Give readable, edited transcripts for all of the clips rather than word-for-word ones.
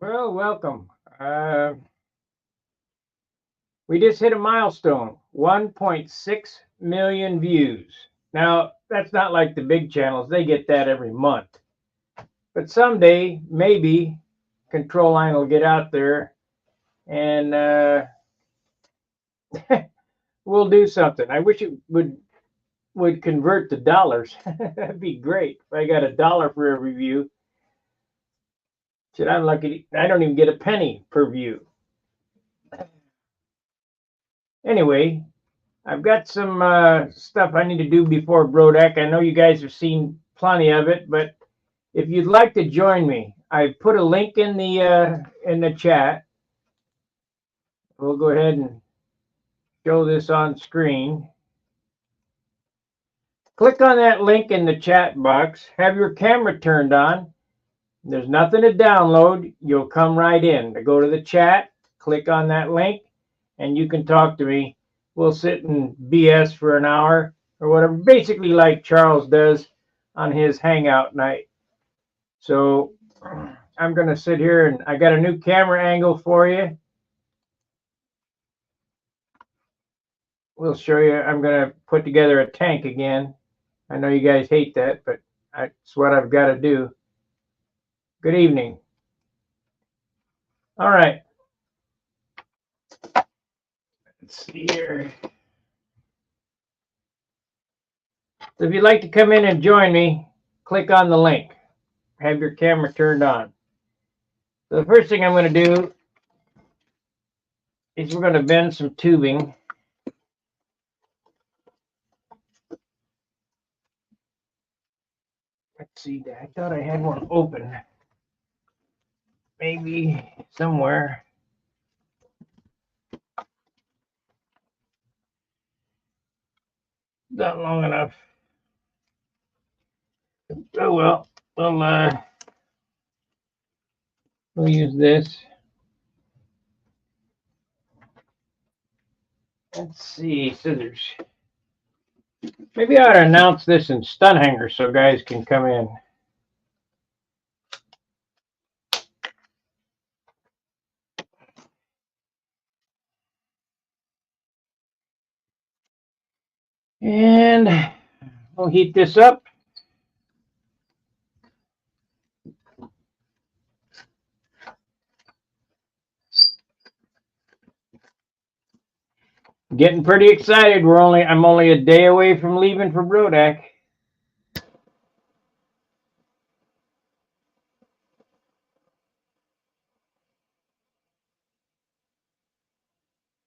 Well, welcome. We just hit a milestone, 1.6 million views. Now, that's not like the big channels, they get that every month. But someday, maybe, Control Line will get out there and we'll do something. I wish it would convert to dollars. That'd be great. If I got $1 for every view, shit, I'm lucky. I don't even get a penny per view. Anyway, I've got some stuff I need to do before Brodeck. I know you guys have seen plenty of it, but if you'd like to join me, I put a link in the chat. We'll go ahead and show this on screen. Click on that link in the chat box. Have your camera turned on. There's nothing to download. You'll come right in. To go to the chat, click on that link, and you can talk to me. We'll sit and BS for an hour or whatever, basically like Charles does on his hangout night. So I'm going to sit here and I got a new camera angle for you. We'll show you. I'm going to put together a tank again. I know you guys hate that, but that's what I've got to do. Good evening. All right. Let's see here. So if you'd like to come in and join me, click on the link. Have your camera turned on. So the first thing I'm going to do is we're going to bend some tubing. Let's see, I thought I had one open. Maybe somewhere. Not long enough. Oh well, we'll use this. Let's see, scissors. Maybe I ought to announce this in stun hanger so guys can come in. And we'll heat this up. Getting pretty excited. I'm only a day away from leaving for Brodeck.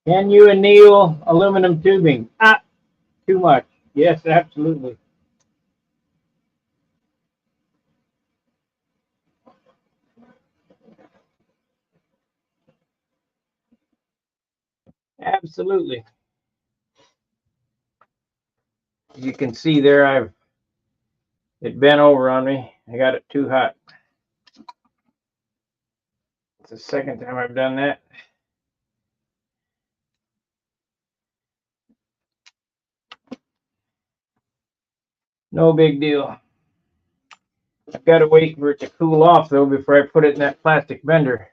Can you anneal aluminum tubing? Too much. Yes, absolutely. Absolutely. You can see there, it bent over on me. I got it too hot. It's the second time I've done that. No big deal. I've got to wait for it to cool off though before I put it in that plastic bender.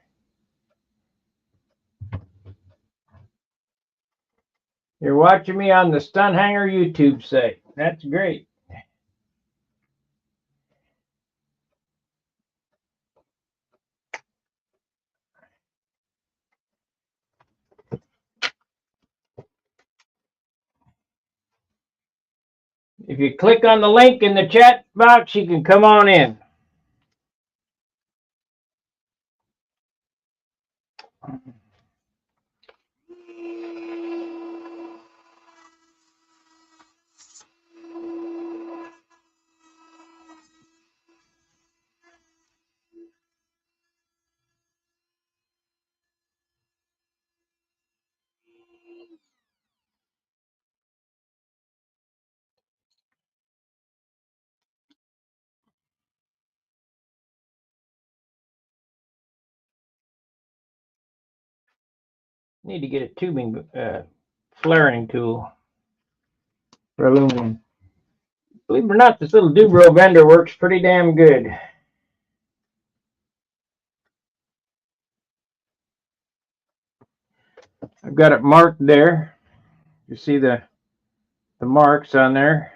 You're watching me on the Stun Hanger YouTube site. That's great. If you click on the link in the chat box, you can come on in. Need to get a tubing flaring tool for aluminum. Believe it or not, this little Dubro bender works pretty damn good. I've got it marked there. You see the marks on there.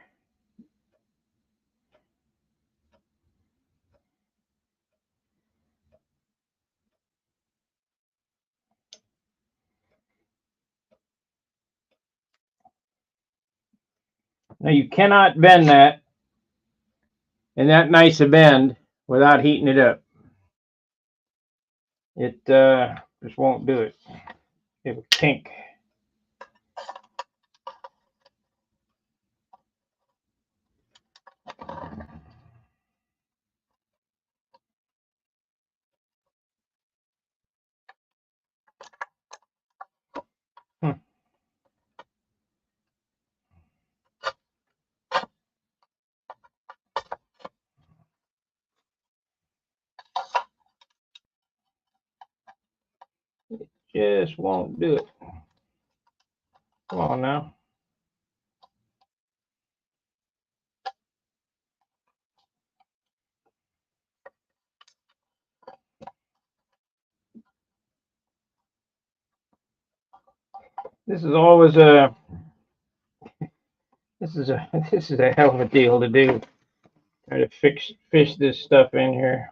Now you cannot bend that in that nice a bend without heating it up. It just won't do it. It'll kink. Just won't do it. Come on now. This is always a this is a hell of a deal to do. Try to fish this stuff in here.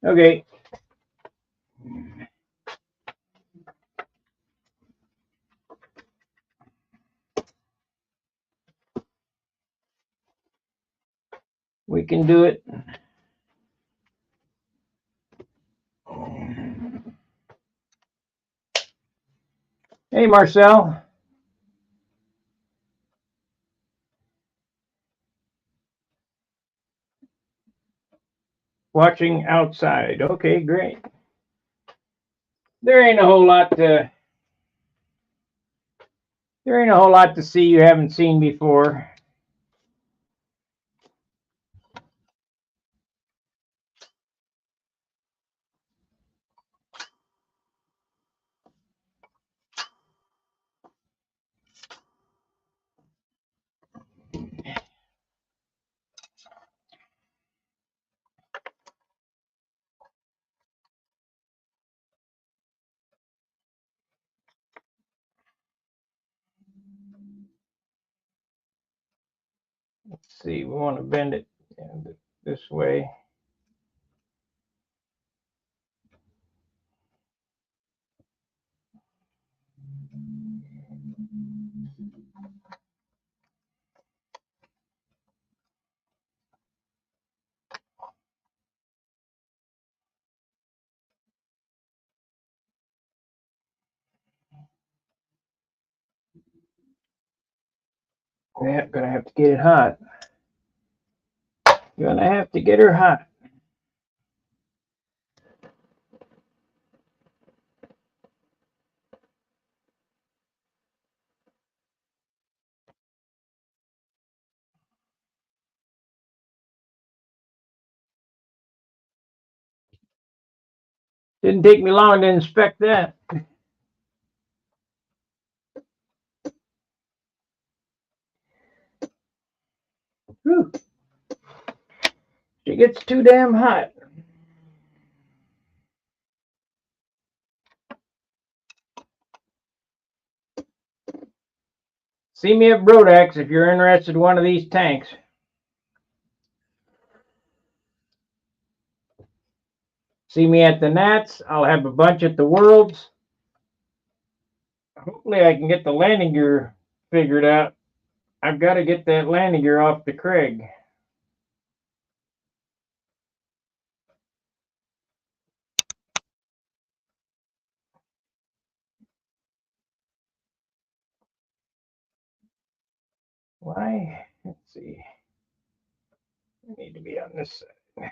Okay. We can do it. Hey, Marcel. Watching outside. Okay, great. There ain't a whole lot to see you haven't seen before. Let's see, we want to bend it this way. Yeah, gonna have to get it hot. Gonna have to get her hot. Didn't take me long to inspect that. Whew. She gets too damn hot. See me at Brodax if you're interested in one of these tanks. See me at the Nats. I'll have a bunch at the Worlds. Hopefully I can get the landing gear figured out. I've got to get that landing gear off the Craig. Why? Let's see. I need to be on this side.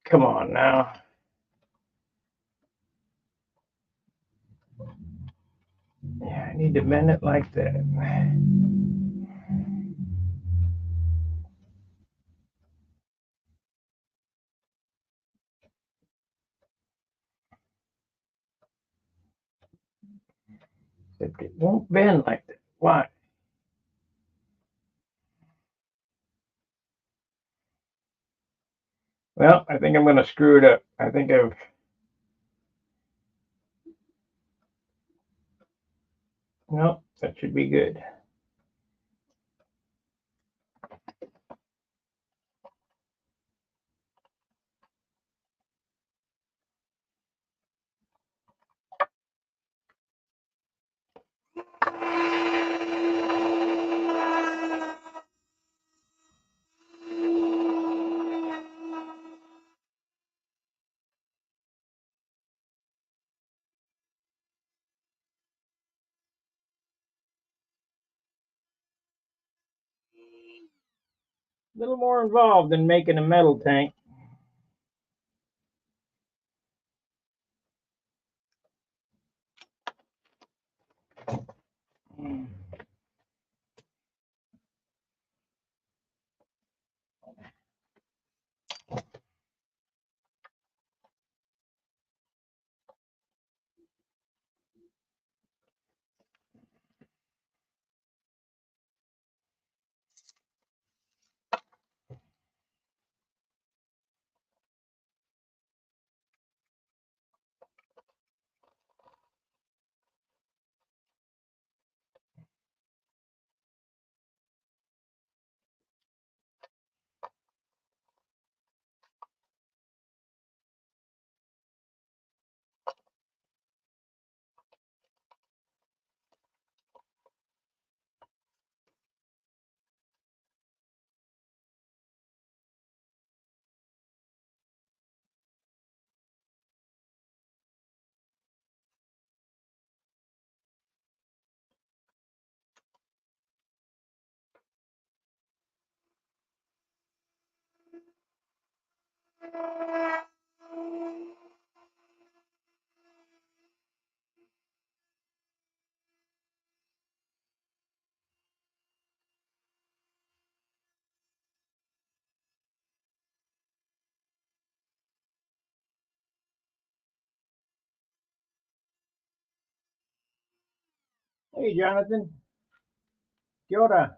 Come on now. Yeah, I need to bend it like that. Except it won't bend like that. Why? Well, I think I'm going to screw it up. I think I've... No, that should be good. A little more involved than making a metal tank. Hey, Jonathan. Kia ora.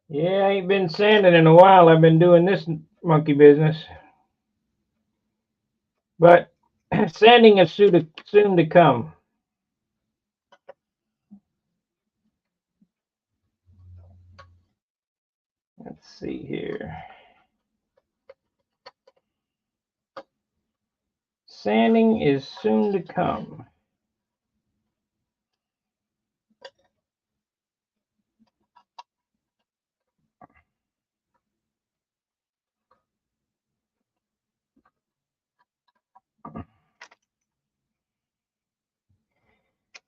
Yeah, I ain't been sanding in a while. I've been doing this monkey business. But sanding is soon to come. Let's see here. Sanding is soon to come.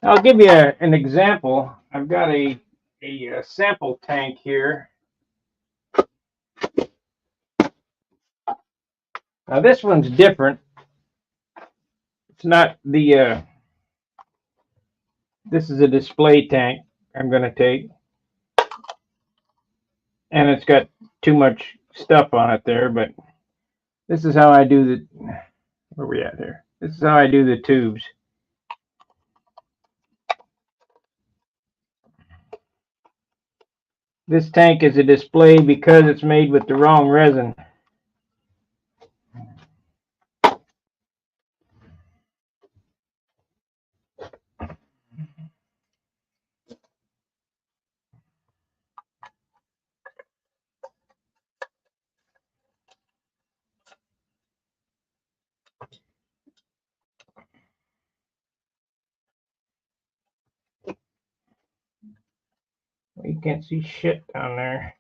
I'll give you an example. I've got a sample tank here. Now this one's different. It's not the, this is a display tank I'm going to take. And it's got too much stuff on it there, but this is how I do the, where are we at here? This is how I do the tubes. This tank is a display because it's made with the wrong resin. You can't see shit down there.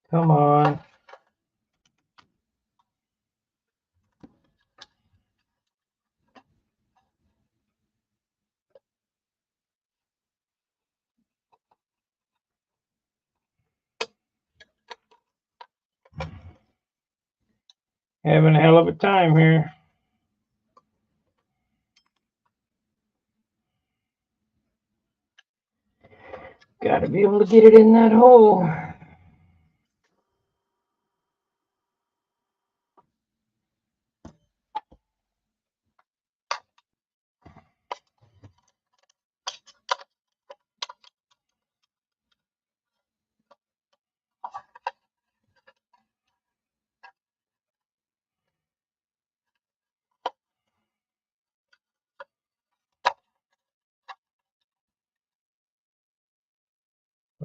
Come on. Having a hell of a time here. Got to be able to get it in that hole.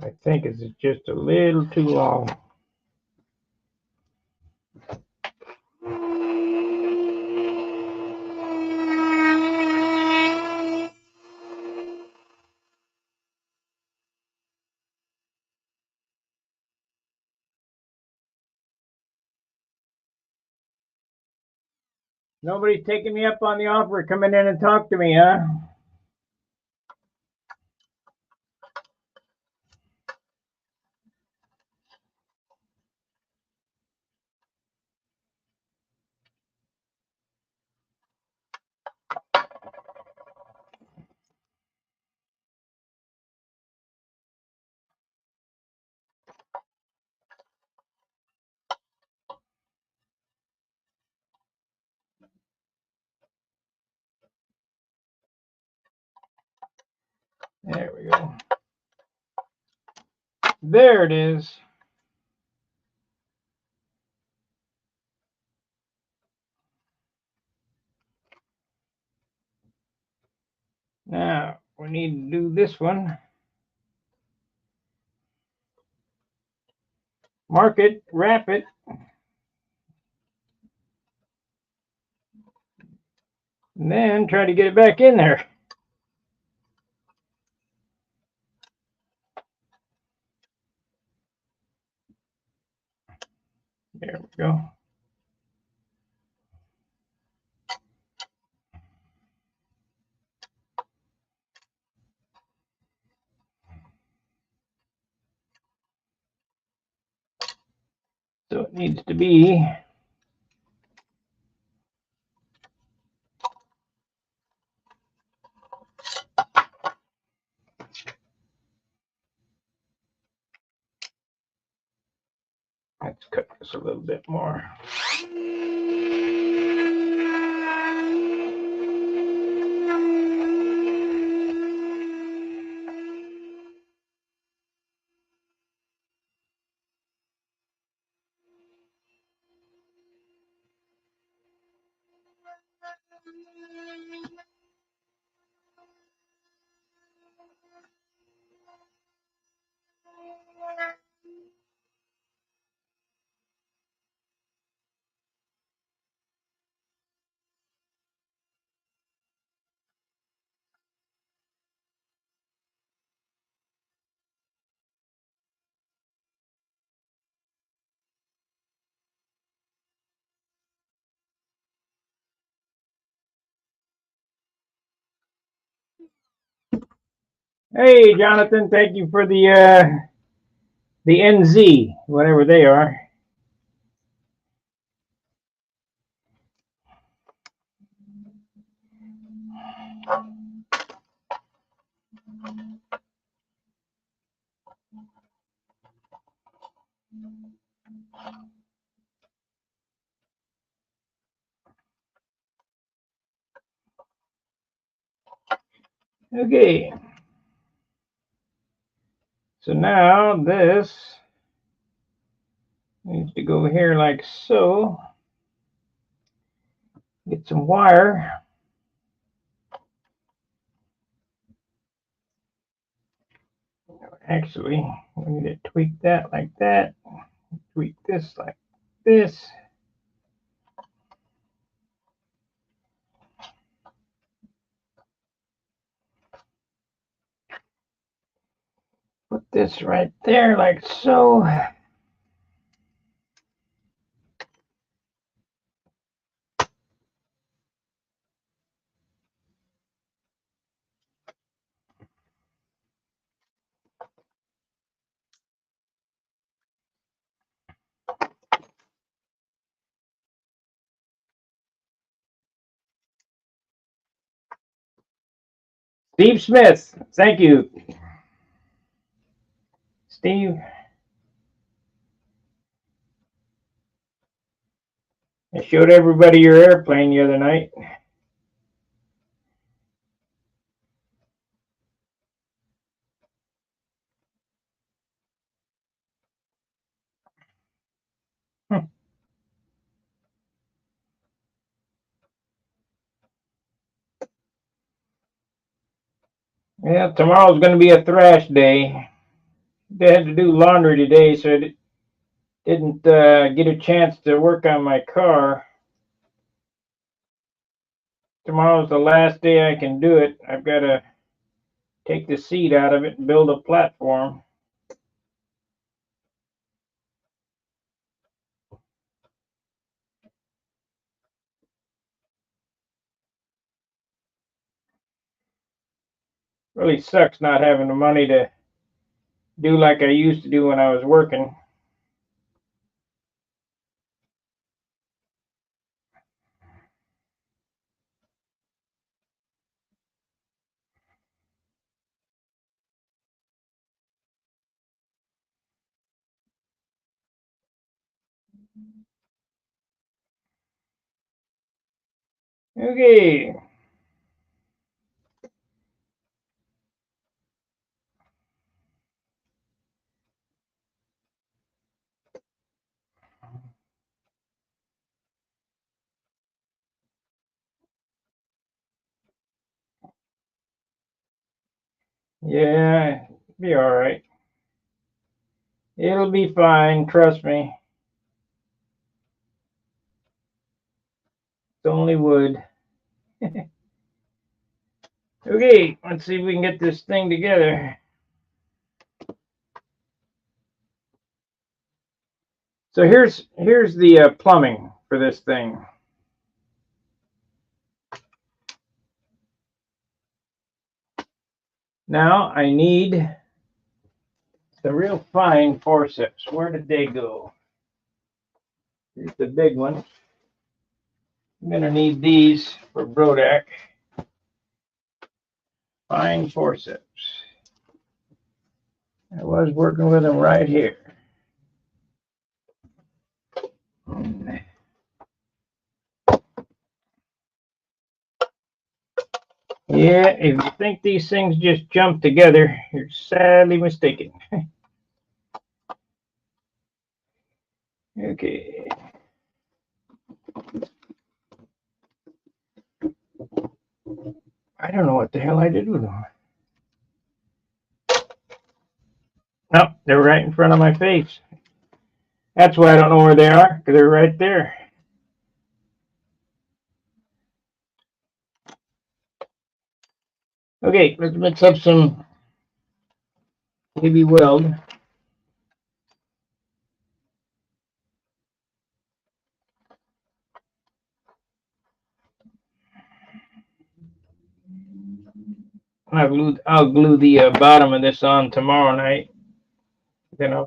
I think it's just a little too long. Nobody's taking me up on the offer of coming in and talk to me, huh? There we go. There it is. Now, we need to do this one. Mark it, wrap it. And then try to get it back in there. There we go. So it needs to be let's cut this a little bit more. Hey, Jonathan, thank you for the NZ, whatever they are. Okay. So now this needs to go here like so. Get some wire. Actually, we need to tweak that like that. Tweak this like this. Put this right there like so. Steve Smith, thank you. Steve, I showed everybody your airplane the other night. Yeah, tomorrow's going to be a thrash day. They had to do laundry today, so I didn't get a chance to work on my car. Tomorrow's the last day I can do it. I've got to take the seat out of it and build a platform. Really sucks not having the money to do like I used to do when I was working. Okay. Yeah, be all right. It'll be fine, trust me. It's only wood. Okay, let's see if we can get this thing together. So here's the plumbing for this thing. Now I need the real fine forceps. Where did they go? Here's the big one. I'm gonna need these for Brodak. Fine forceps. I was working with them right here. Yeah, if you think these things just jump together, you're sadly mistaken. Okay. I don't know what the hell I did with them. Oh, they're right in front of my face. That's why I don't know where they are, because they're right there. Okay, let's mix up some baby weld. I'll glue the bottom of this on tomorrow night. Then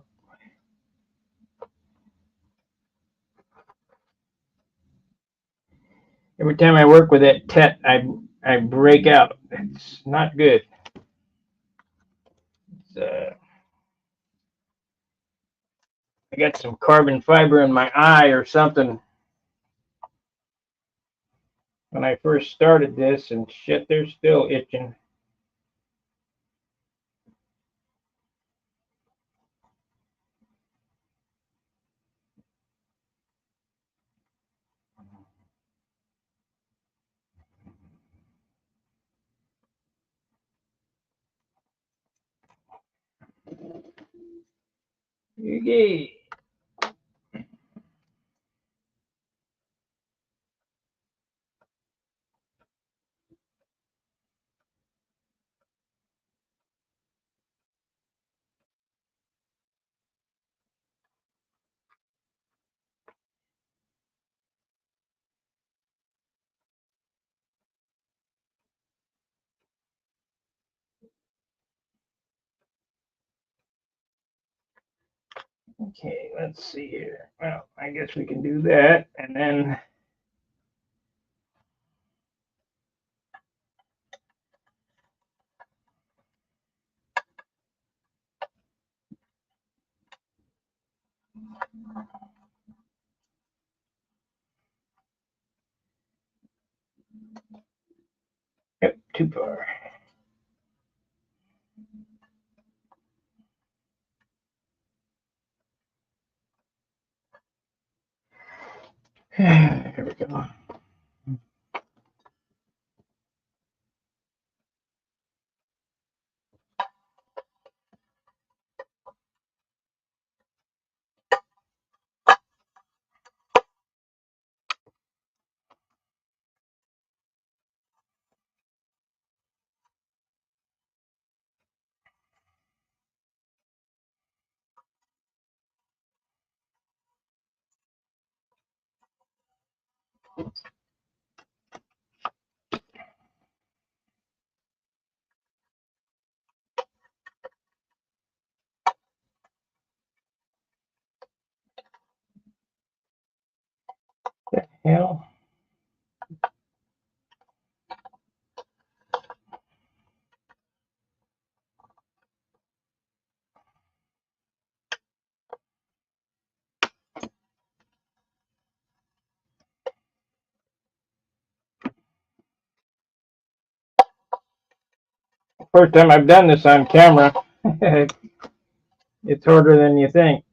every time I work with that TET, I break out. It's not good. I got some carbon fiber in my eye or something when I first started this, and shit, they're still itching. Okay. Okay, let's see here. Well, I guess we can do that, and then Yep, too far. Here we go. Hell. First time I've done this on camera. It's harder than you think.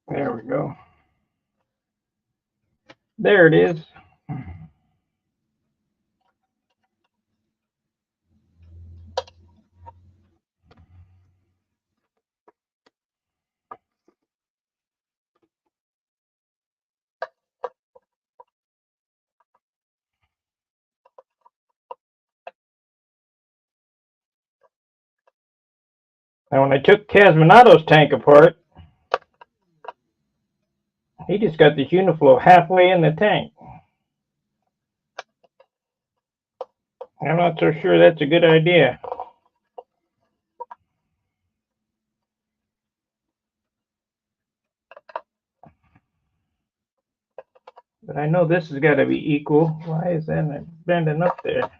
There we go. There it is. Now, when I took Casminato's tank apart, he just got the Uniflow halfway in the tank. I'm not so sure that's a good idea. But I know this has got to be equal. Why is that bending up there?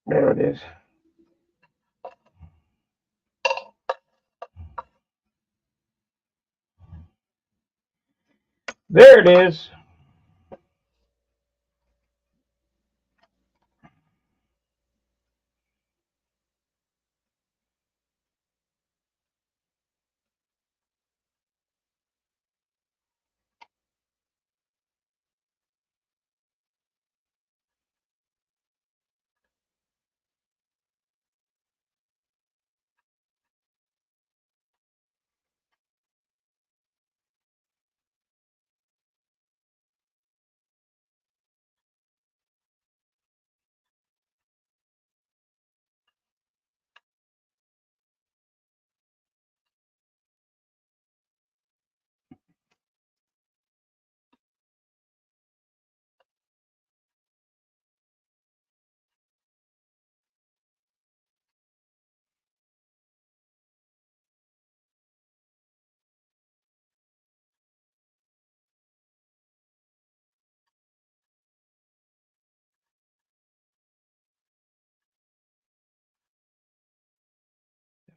There it is. There it is.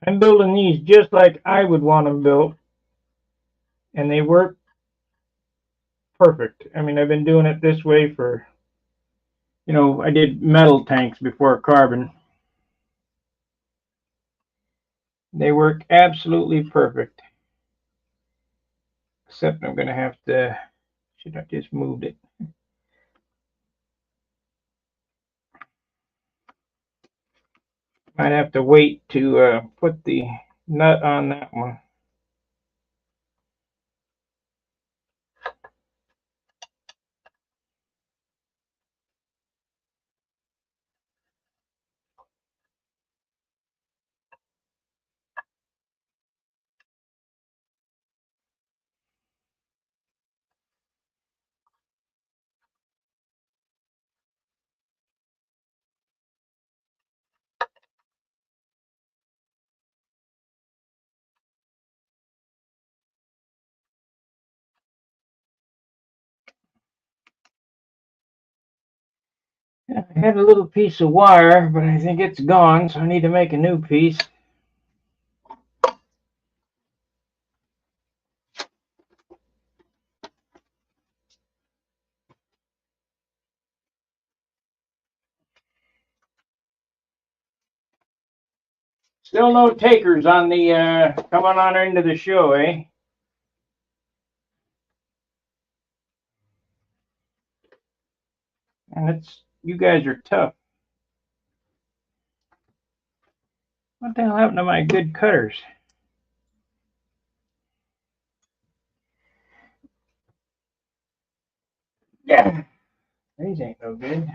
I'm building these just like I would want them built, and they work perfect. I mean, I've been doing it this way for, I did metal tanks before carbon. They work absolutely perfect. Except I'm going to have to, should I just moved it? Might have to wait to put the nut on that one. I had a little piece of wire, but I think it's gone, so I need to make a new piece. Still no takers on the coming on into the show, eh? And it's, you guys are tough. What the hell happened to my good cutters? Yeah, these ain't no good.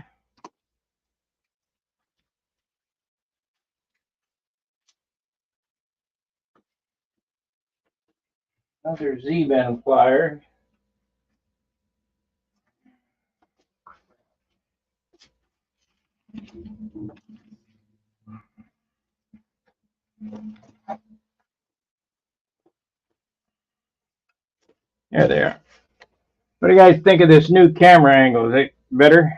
Another Z-bend plier. There they are. What do you guys think of this new camera angle? Is it better?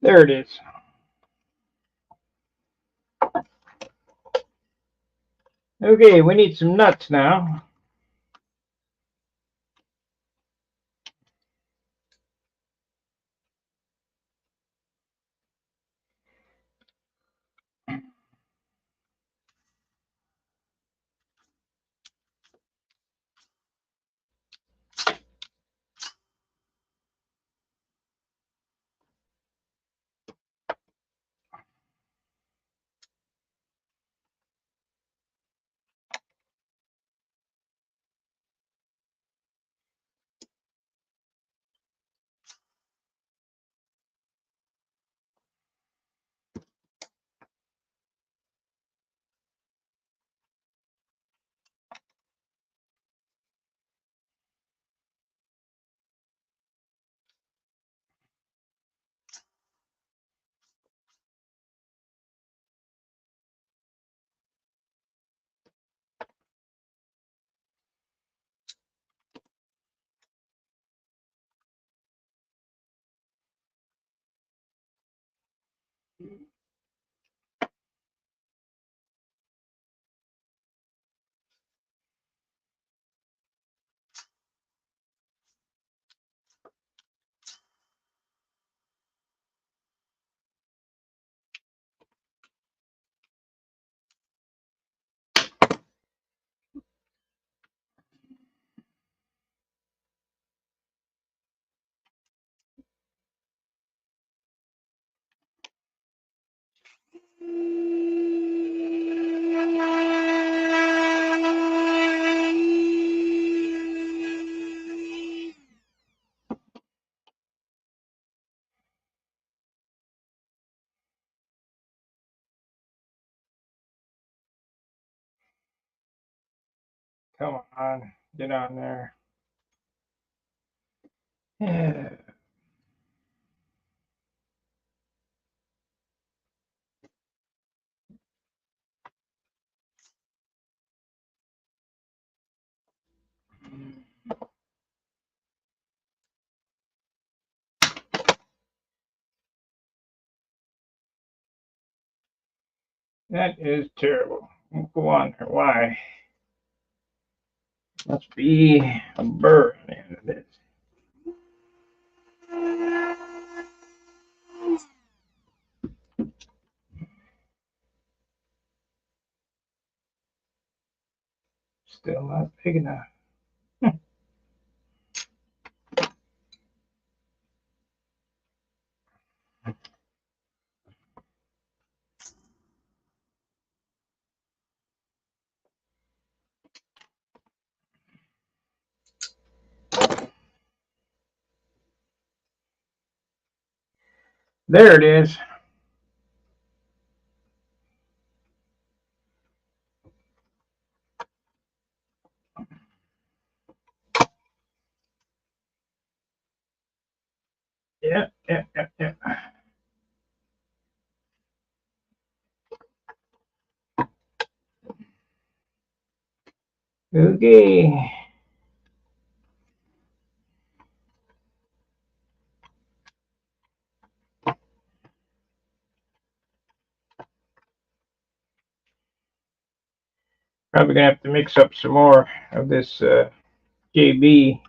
There it is. Okay, we need some nuts now. Come on, get on there. Yeah. That is terrible. Go on there. Why? Must be a burr on the end of this. still not big enough. There it is. Yeah. Okay. Probably gonna have to mix up some more of this JB.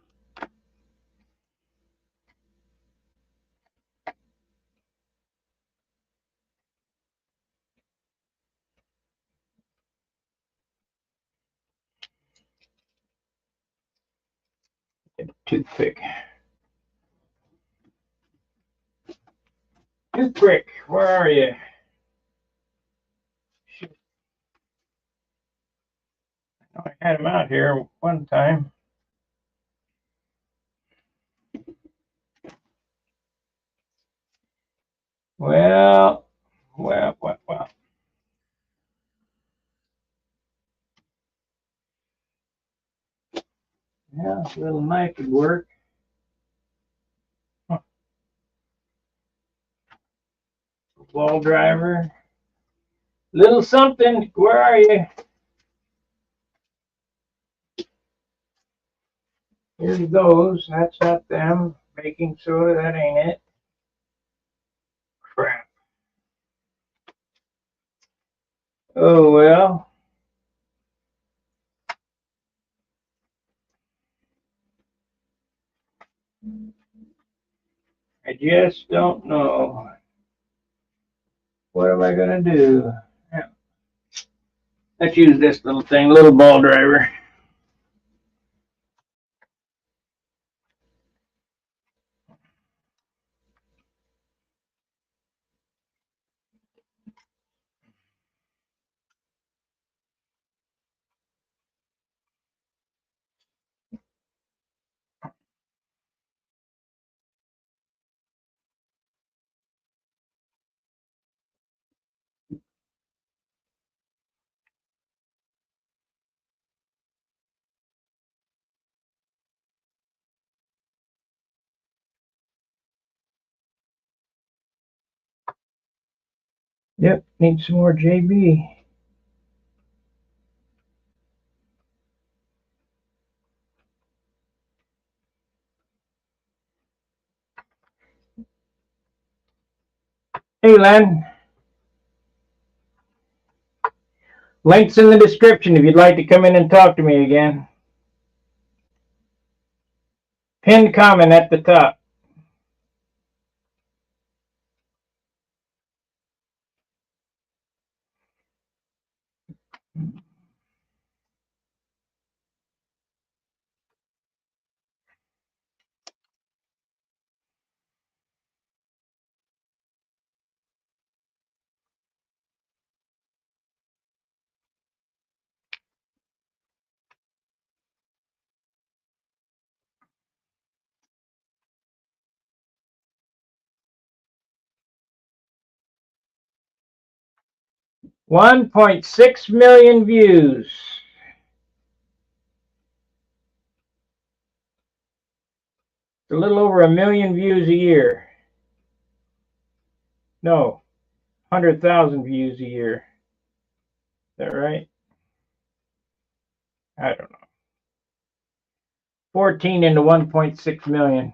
Toothpick. Toothpick, where are you? I had him out here one time. Well. Yeah, a little knife would work. Huh. Ball driver. Little something, where are you? Here he goes. That's not them. Baking soda, that ain't it. Crap. Oh well. I just don't know. What am I gonna do? Yeah. Let's use this little thing, little ball driver. Yep, need some more JB. Hey, Len. Links in the description if you'd like to come in and talk to me again. Pinned comment at the top. $1.6 million views. A little over 1 million views a year. No, 100,000 views a year. Is that right? I don't know. 14 into 1.6 million.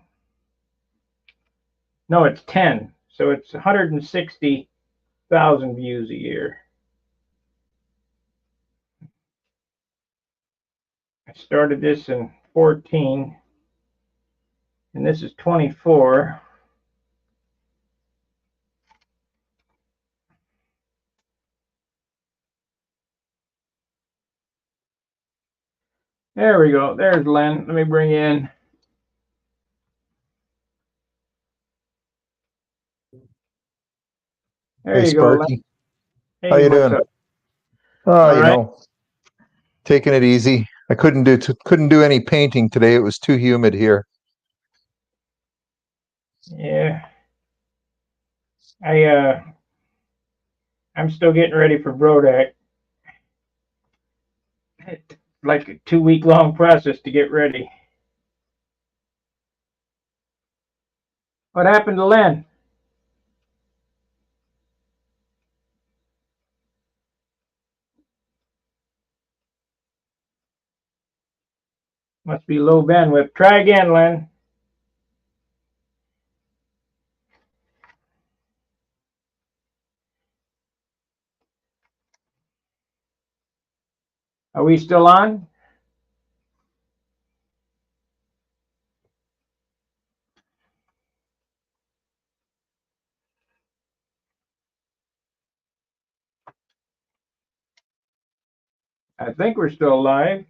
No, it's 10. So it's 160,000 views a year. I started this in 14, and this is 24. There we go. There's Len. Let me bring you in. There Hey, you go, Len. Sparky. Hey, How you what's doing? up? Oh, All you right. know, taking it easy. I couldn't do any painting today. It was too humid here. Yeah. I'm still getting ready for Brodak. It's like a 2 week long process to get ready. What happened to Len? Must be low bandwidth. Try again, Len. Are we still on? I think we're still live.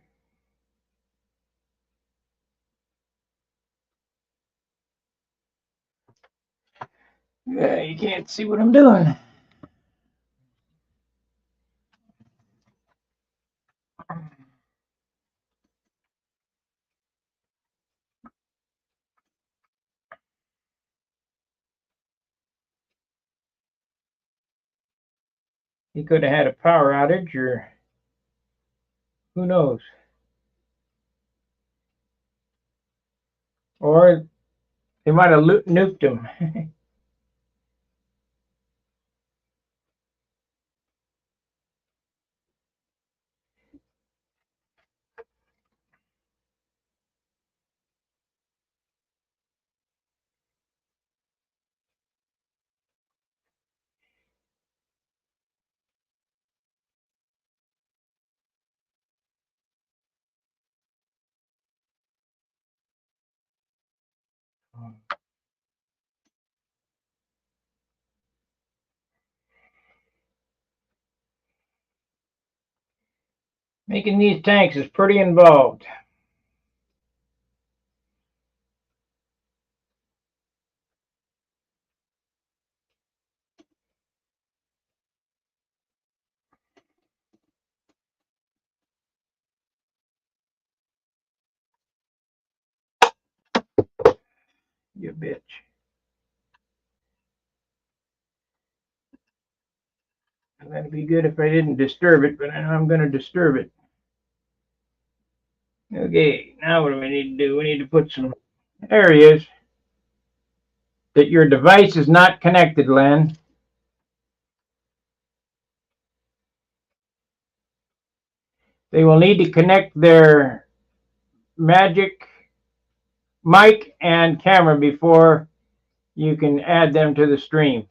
Yeah, you can't see what I'm doing. He could have had a power outage, or who knows? Or they might have nuked him. Making these tanks is pretty involved. You bitch. That'd be good if I didn't disturb it, but I know I'm going to disturb it. Okay, now what do we need to do? We need to put some areas that your device is not connected, Len. They will need to connect their Magic mic and camera before you can add them to the stream.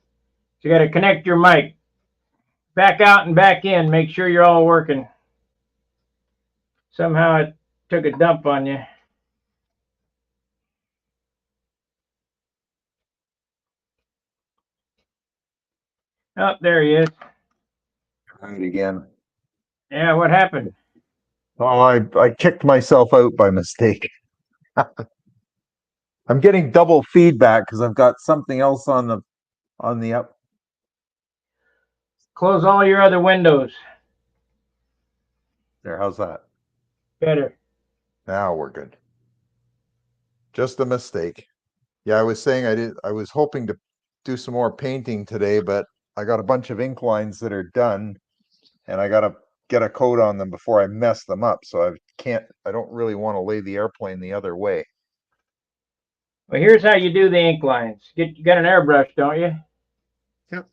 So you got to connect your mic. Back out and back in. Make sure you're all working. Somehow it took a dump on you. Oh, there he is. Right again. Yeah, what happened? Oh, I kicked myself out by mistake. I'm getting double feedback because I've got something else on the up. Close all your other windows. There, how's that? Better. Now we're good. Just a mistake. Yeah, I was saying I was hoping to do some more painting today, but I got a bunch of ink lines that are done, and I gotta get a coat on them before I mess them up. So I don't really want to lay the airplane the other way. Well, here's how you do the ink lines. You got an airbrush, don't you? Yep.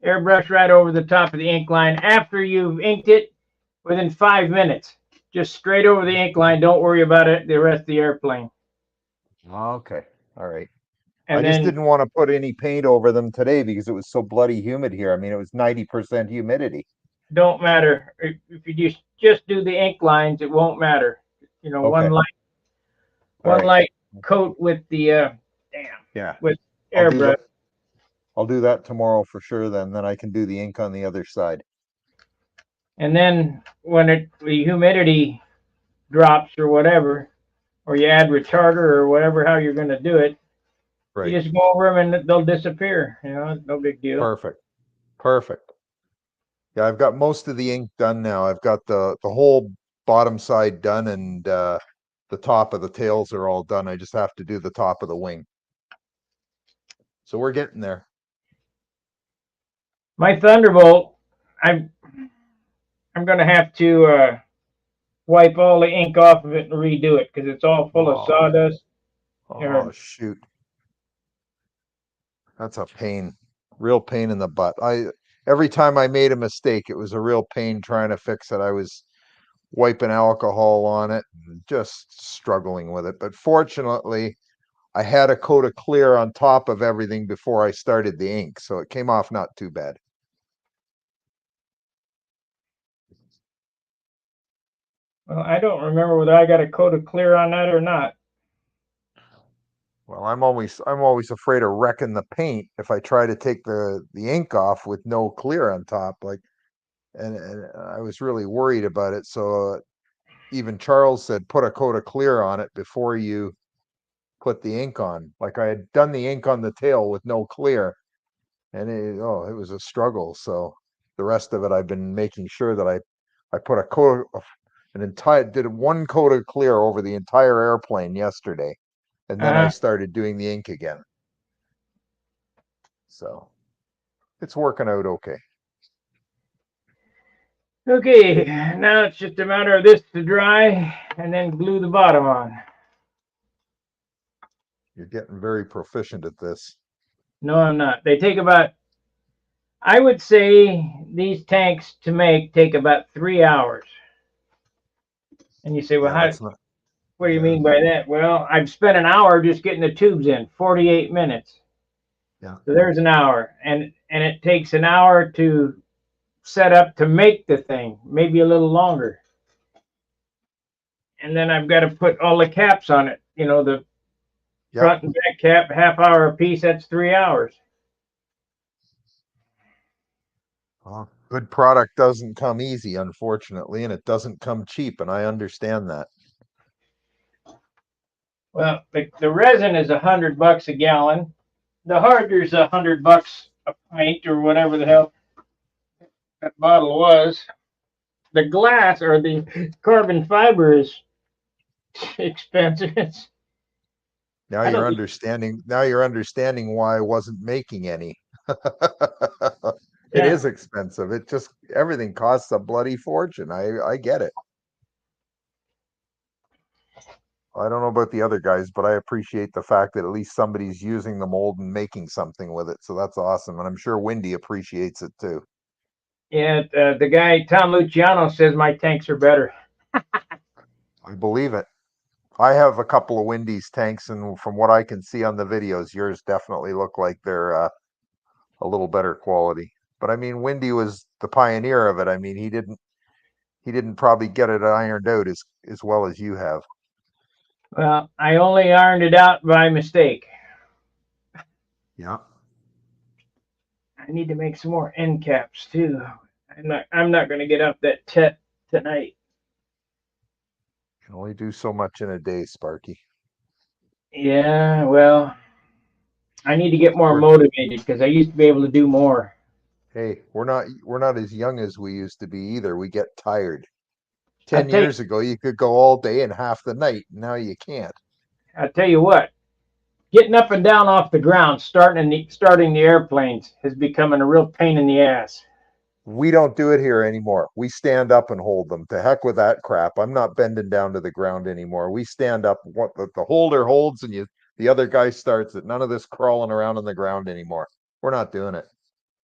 Airbrush right over the top of the ink line after you've inked it within 5 minutes. Just straight over the ink line. Don't worry about it. The rest of the airplane. Okay. All right. And I just then didn't want to put any paint over them today because it was so bloody humid here. I mean, it was 90% humidity. don't matter if you just do the ink lines. It won't matter. You know, Okay. one right. light coat with the Yeah. with I'll do airbrush. that. I'll do that tomorrow for sure. Then I can do the ink on the other side. And then when the humidity drops or whatever, or you add retarder or whatever, how you're going to do it. You Right. just go over them and they'll disappear. It's no big deal. Perfect. Perfect. Yeah, I've got most of the ink done now. I've got the whole bottom side done, and the top of the tails are all done. I just have to do the top of the wing. So we're getting there. My Thunderbolt, I'm going to have to wipe all the ink off of it and redo it because it's all full of sawdust. Oh, shoot. That's a pain. Real pain in the butt. Every time I made a mistake, it was a real pain trying to fix it. I was wiping alcohol on it and just struggling with it. But fortunately, I had a coat of clear on top of everything before I started the ink, so it came off not too bad. Well, I don't remember whether I got a coat of clear on that or not. Well, I'm always afraid of wrecking the paint if I try to take the ink off with no clear on top. And I was really worried about it. So even Charles said, put a coat of clear on it before you put the ink on. Like I had done the ink on the tail with no clear, and it was a struggle. So the rest of it, I've been making sure that I put a coat of did one coat of clear over the entire airplane yesterday, and then I started doing the ink again. So it's working out okay. Okay, now it's just a matter of this to dry and then glue the bottom on. You're getting very proficient at this. No, I'm not. They take about, I would say these tanks to make take about 3 hours. And you say, well, what do you mean by that? Well, I've spent an hour just getting the tubes in, 48 minutes. Yeah. So there's an hour. And it takes an hour to set up to make the thing, maybe a little longer. And then I've got to put all the caps on it, the front and back cap, half hour a piece, that's 3 hours. Well, good product doesn't come easy, unfortunately, and it doesn't come cheap, and I understand that. Well, the resin is $100 a gallon. The harder's $100 a pint or whatever the hell that bottle was. The glass or the carbon fiber is expensive. Now you're understanding why I wasn't making any. It is expensive. Everything costs a bloody fortune. I get it. I don't know about the other guys, but I appreciate the fact that at least somebody's using the mold and making something with it. So that's awesome. And I'm sure Wendy appreciates it too. Yeah, the guy, Tom Luciano, says my tanks are better. I believe it. I have a couple of Wendy's tanks, and from what I can see on the videos, yours definitely look like they're a little better quality. But I mean, Wendy was the pioneer of it. I mean, he didn't probably get it ironed out as well as you have. Well, I only ironed it out by mistake. Yeah. I need to make some more end caps too. I'm not going to get up that tonight. You can only do so much in a day, Sparky. Yeah, well, I need to get more motivated because I used to be able to do more. Hey, we're not as young as we used to be either. We get tired. 10 years ago, you could go all day and half the night. Now you can't. I'll tell you what, getting up and down off the ground, starting the airplanes is becoming a real pain in the ass. We don't do it here anymore. We stand up and hold them. To heck with that crap. I'm not bending down to the ground anymore. We stand up. What the holder holds, and the other guy starts it. None of this crawling around on the ground anymore. We're not doing it.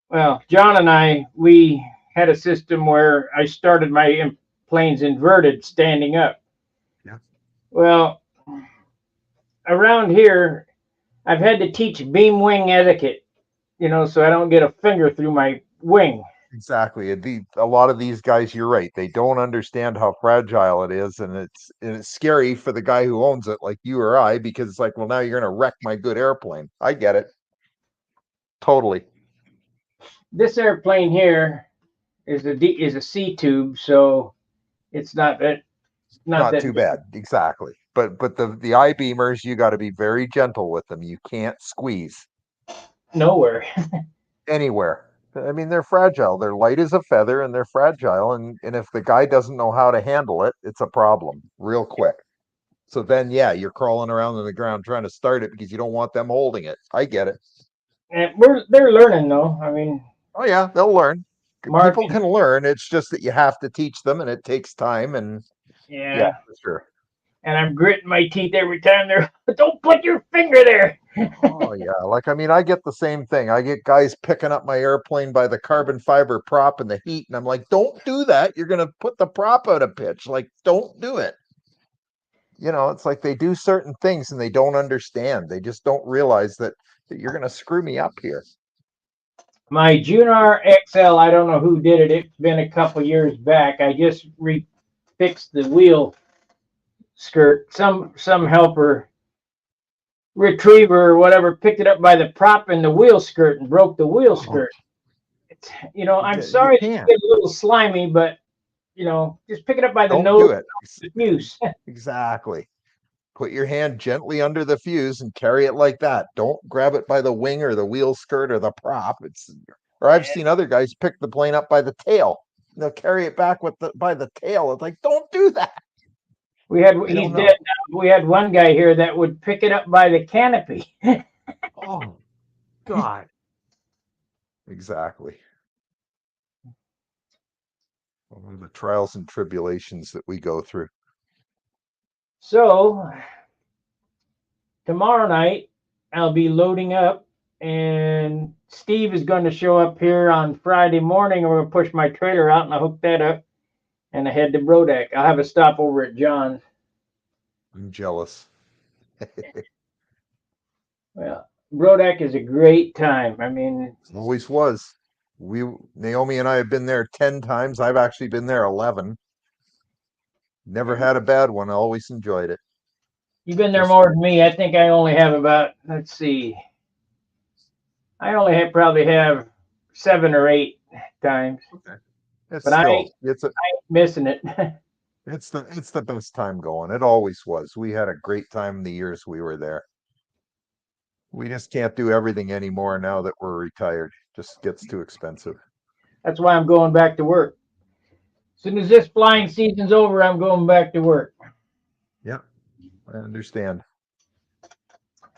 Well, John and we had a system where I started my planes inverted, standing up. Yeah. Well, around here, I've had to teach beam wing etiquette, so I don't get a finger through my wing. Exactly. A lot of these guys, you're right. They don't understand how fragile it is, and it's scary for the guy who owns it, like you or I, because it's like, well, now you're going to wreck my good airplane. I get it. Totally. This airplane here is a C tube, so it's not that Not Not that too bad. Exactly. But the I-beamers, you got to be very gentle with them. You can't squeeze nowhere. anywhere. I mean, they're fragile. They're light as a feather and they're fragile. And if the guy doesn't know how to handle it, it's a problem real quick. So then, yeah, you're crawling around on the ground trying to start it because you don't want them holding it. I get it. And they're learning though. I mean, Oh, yeah, they'll learn. Mark, People can learn. It's just that you have to teach them and it takes time. And yeah, yeah. for sure. And I'm gritting my teeth every time they're, don't put your finger there. Oh yeah, like I mean, I get the same thing. I get guys picking up my airplane by the carbon fiber prop and the heat, and I'm like, "Don't do that. You're gonna put the prop out of pitch. Like, don't do it." It's like they do certain things and they don't understand. They just don't realize that you're gonna screw me up here. My Junar XL, I don't know who did it. It's been a couple years back. I just fixed the wheel skirt. Some helper retriever or whatever picked it up by the prop in the wheel skirt and broke the wheel skirt. It's, I'm sorry to get a little slimy, but just pick it up by the Don't nose. do it. The fuse. Exactly. Put your hand gently under the fuse and carry it like that. Don't grab it by the wing or the wheel skirt or the prop. Or I've seen other guys pick the plane up by the tail. They'll carry it back by the tail. It's like, don't do that. He's dead now. We had one guy here that would pick it up by the canopy. Oh, God. Exactly. The trials and tribulations that we go through. So tomorrow night I'll be loading up, and Steve is going to show up here on Friday morning. I'm going to push my trailer out and I'll hook that up and I head to Brodak. I'll have a stop over at John's. I'm jealous. Well, Brodak is a great time. I mean, Always was. Naomi and I have been there 10 times. I've actually been there 11. Never had a bad one. I always enjoyed it. you've been there more than me. I think I only have about, let's see, probably have 7 or 8 times. Okay. But I ain't missing it. It's the best time going. It always was. We had a great time the years we were there. We just can't do everything anymore now that we're retired. Just gets too expensive. That's why I'm going back to work. As soon as this flying season's over, I'm going back to work. Yeah, I understand.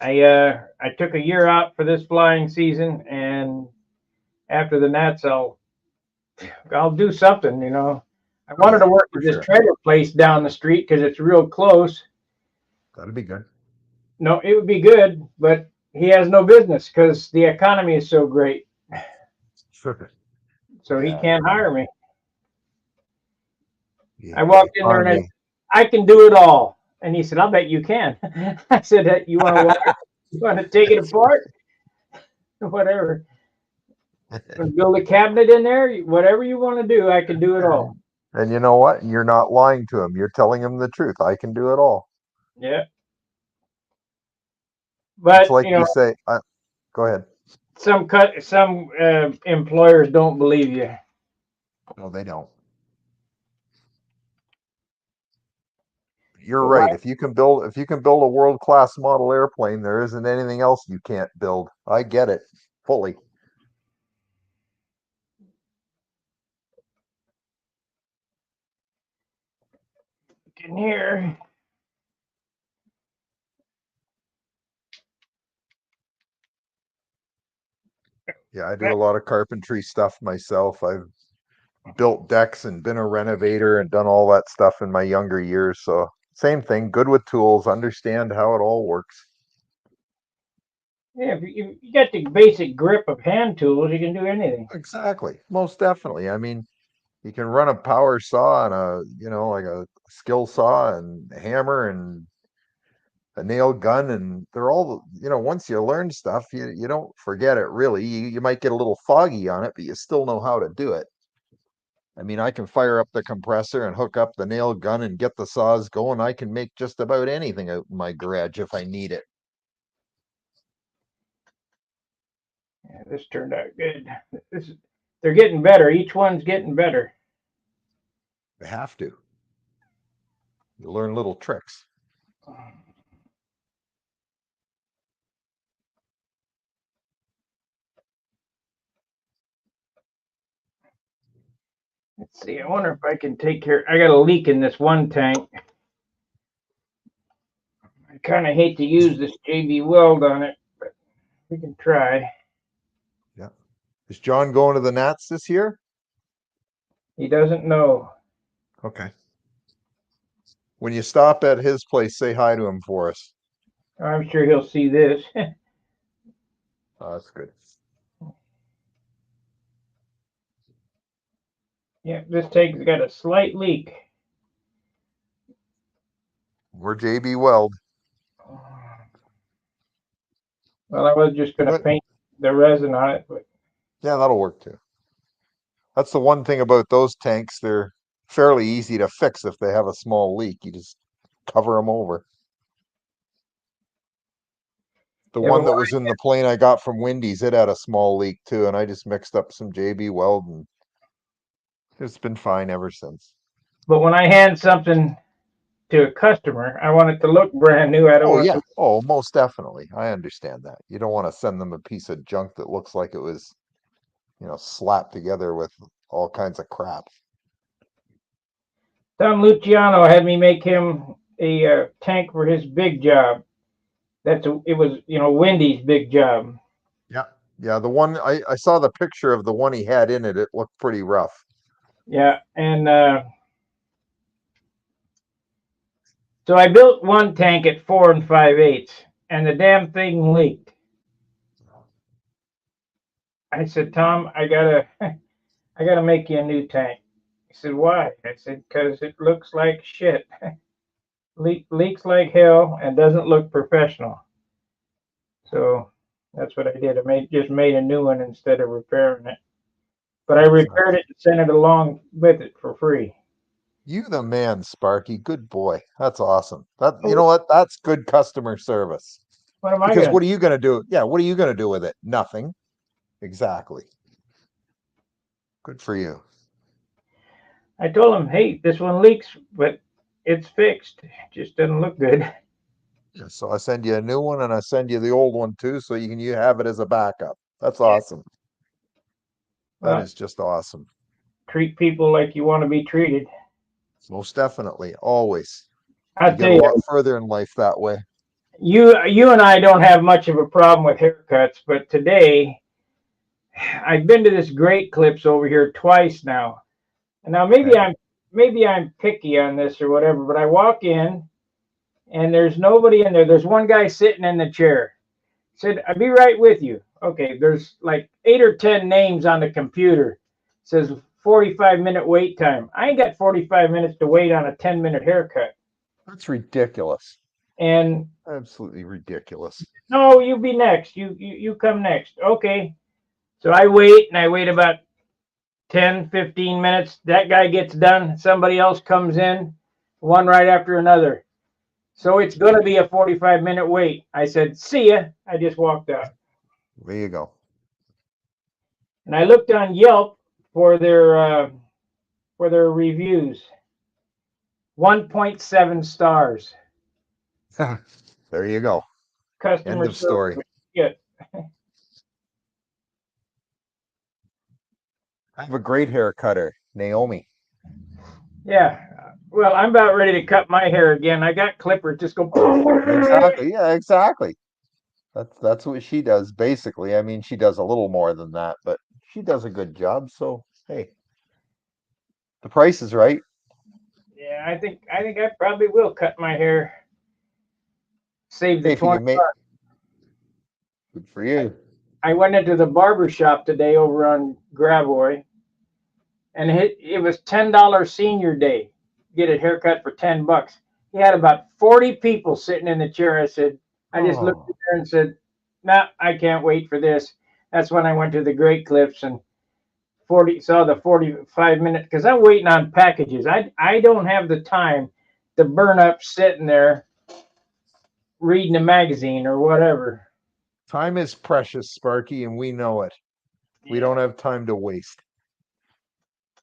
I took a year out for this flying season, and after the Nats, I'll do something. I wanted to work at this trailer place down the street because it's real close. That'd be good. No, it would be good, but he has no business because the economy is so great. Sure. So he can't hire me. Yeah, I walked in there and I said, I can do it all. And he said, I'll bet you can. I said, you want to take it apart? Whatever. Build a cabinet in there? Whatever you want to do, I can do it all. And you know what? You're not lying to him. You're telling him the truth. I can do it all. Yeah. But it's like you say, go ahead. Some employers don't believe you. No, they don't. You're right. If you can build a world-class model airplane, there isn't anything else you can't build. I get it fully. In here. Yeah, I do a lot of carpentry stuff myself. I've built decks and been a renovator and done all that stuff in my younger years. So same thing, good with tools, understand how it all works. Yeah, if you got the basic grip of hand tools, you can do anything. Exactly, most definitely. I mean, you can run a power saw and like a skill saw and a hammer and a nail gun, and they're all, once you learn stuff, you don't forget it really. You might get a little foggy on it, but you still know how to do it. I mean, I can fire up the compressor and hook up the nail gun and get the saws going. I can make just about anything out in my garage if I need it. Yeah, this turned out good. They're getting better. Each one's getting better. They have to. You learn little tricks. Let's see. I wonder if I can take care. I got a leak in this one tank. I kind of hate to use this JB Weld on it, but we can try. Yeah. Is John going to the Nats this year? He doesn't know. Okay. When you stop at his place, say hi to him for us. I'm sure he'll see this. Oh, that's good. Yeah, this tank's got a slight leak. We're JB Weld. Well, I was just going to But paint the resin on it, but yeah, that'll work too. That's the one thing about those tanks. They're fairly easy to fix if they have a small leak. You just cover them over. The yeah, one but that was in the plane I got from Wendy's, it had a small leak too, and I just mixed up some JB Weld, and it's been fine ever since. when I hand something to a customer, I want it to look brand new. I don't Oh want it yeah. to. Oh, most definitely. I understand that. You don't want to send them a piece of junk that looks like it was, slapped together with all kinds of crap. Tom Luciano had me make him a tank for his big job. It was Wendy's big job. Yeah. Yeah, the one I saw the picture of the one he had in it. It looked pretty rough. Yeah, and so I built one tank at 4 5/8, and the damn thing leaked. I said, Tom, I gotta make you a new tank. He said, why? I said, because it looks like shit. Leaks like hell and doesn't look professional. So that's what I did. Just made a new one instead of repairing it. But I repaired it and sent it along with it for free. You the man, Sparky. Good boy. That's awesome. You Oh, know what? That's good customer service. what am I Because gonna what are you gonna do? Yeah, what are you gonna do with it? Nothing. Exactly. Good for you. I told him, hey, this one leaks, but it's fixed. It just doesn't look good. Yeah, so I send you a new one and I send you the old one too, so you have it as a backup. That's Yeah. awesome. That Well, is just awesome. treat people like you want to be treated. Most definitely. Always. You I'll get tell a you, lot further in life that way. you and I don't have much of a problem with haircuts, but today I've been to this Great Clips over here twice now. And now Okay. maybe I'm picky on this or whatever, but I walk in and there's nobody in there. There's one guy sitting in the chair. Said, I'll be right with you. Okay, there's like 8 or 10 names on the computer. It says 45-minute wait time. I ain't got 45 minutes to wait on a 10-minute haircut. That's ridiculous. And Absolutely ridiculous. no, you be next. You come next. Okay. So I wait and I wait about 10, 15 minutes. That guy gets done. Somebody else comes in, one right after another. So it's going to be a 45-minute wait. I said, see ya. I just walked out. There you go. And I looked on Yelp for their reviews. 1.7 stars. There you go. Customer End of story. service. Yeah. I have a great hair cutter, Naomi. Yeah. Well, I'm about ready to cut my hair again. I got clippers. Just go. Exactly. Yeah, exactly. That's what she does, basically. I mean, she does a little more than that, but she does a good job. So hey, the price is right. Yeah, I think I probably will cut my hair. Save the Hey, 20. good for you. I went into the barber shop today over on Gravois, and it was $10 senior day. Get a haircut for $10. He had about 40 people sitting in the chair. I just looked at Oh, her and said, "Nah, I can't wait for this." That's when I went to the Great Clips and saw the 45-minute because I'm waiting on packages. I don't have the time to burn up sitting there reading a magazine or whatever. time is precious, Sparky, and we know it. We Yeah. don't have time to waste.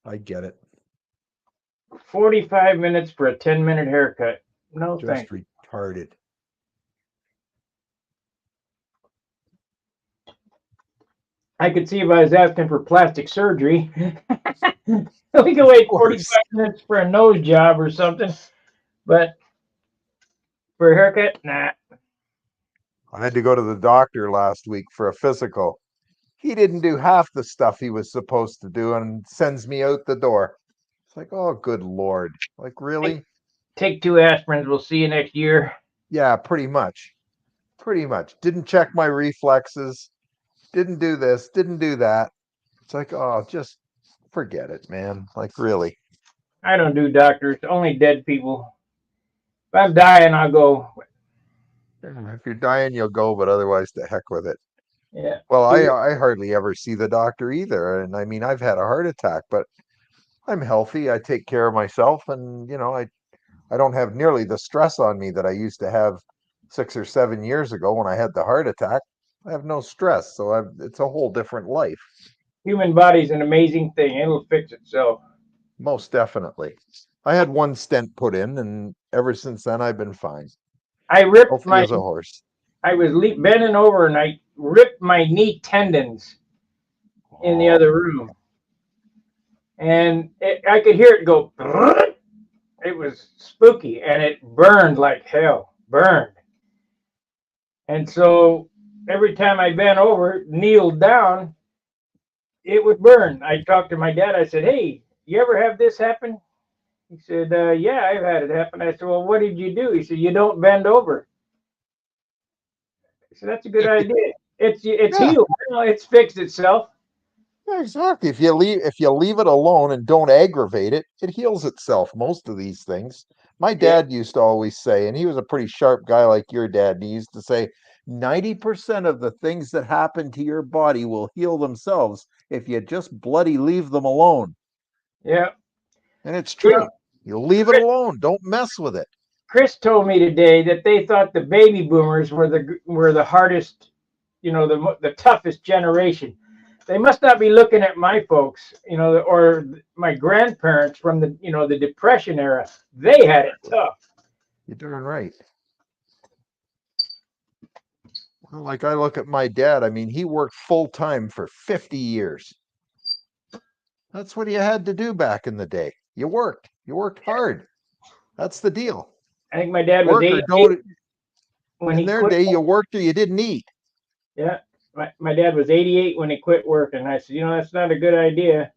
I get it. 45 minutes for a 10-minute haircut. No Just thanks. retarded. I could see if I was asking for plastic surgery. We could wait 45 minutes for a nose job or something. But for a haircut, nah. I had to go to the doctor last week for a physical. He didn't do half the stuff he was supposed to do and sends me out the door. It's like, oh, good Lord. Like, really? Take 2 aspirins. We'll see you next year. Yeah, pretty much. Pretty much. Didn't check my reflexes. Didn't do this. Didn't do that. It's like, oh, just forget it, man. Like, really. I don't do doctors. Only dead people. If I'm dying, I'll go. If you're dying, you'll go, but otherwise, the heck with it. Yeah. Well, I hardly ever see the doctor either. And I mean, I've had a heart attack, but I'm healthy. I take care of myself, and I don't have nearly the stress on me that I used to have 6 or 7 years ago when I had the heart attack. I have no stress, so it's a whole different life. Human body's an amazing thing. It'll fix itself. Most definitely. I had 1 stent put in, and ever since then I've been fine. I ripped Healthy as a horse. I was bending over and I ripped my knee tendons in the other room. And I could hear it go. It was spooky and it burned like hell. Burned. And so every time I bent over, kneeled down, it would burn. I talked to my dad. I said, hey, you ever have this happen? He said, yeah, I've had it happen. I said, well, what did you do? He said, you don't bend over. I said, that's a good idea. It's healed. It's fixed itself. Yeah, exactly. If you leave it alone and don't aggravate it, it heals itself. Most of these things. My dad used to always say, and he was a pretty sharp guy like your dad, and he used to say, 90% of the things that happen to your body will heal themselves if you just bloody leave them alone. Yeah. And it's true. You leave it alone. Don't mess with it. Chris told me today that they thought the baby boomers were the hardest, the toughest generation. They must not be looking at my folks, or my grandparents from the Depression era. They had it tough. You're darn right. Well, like I look at my dad, I mean, he worked full time for 50 years. That's what you had to do back in the day. You worked hard. That's the deal. I think my dad was 88 when in their day, you worked or you didn't eat. Yeah. My dad was 88 when he quit working. I said, that's not a good idea.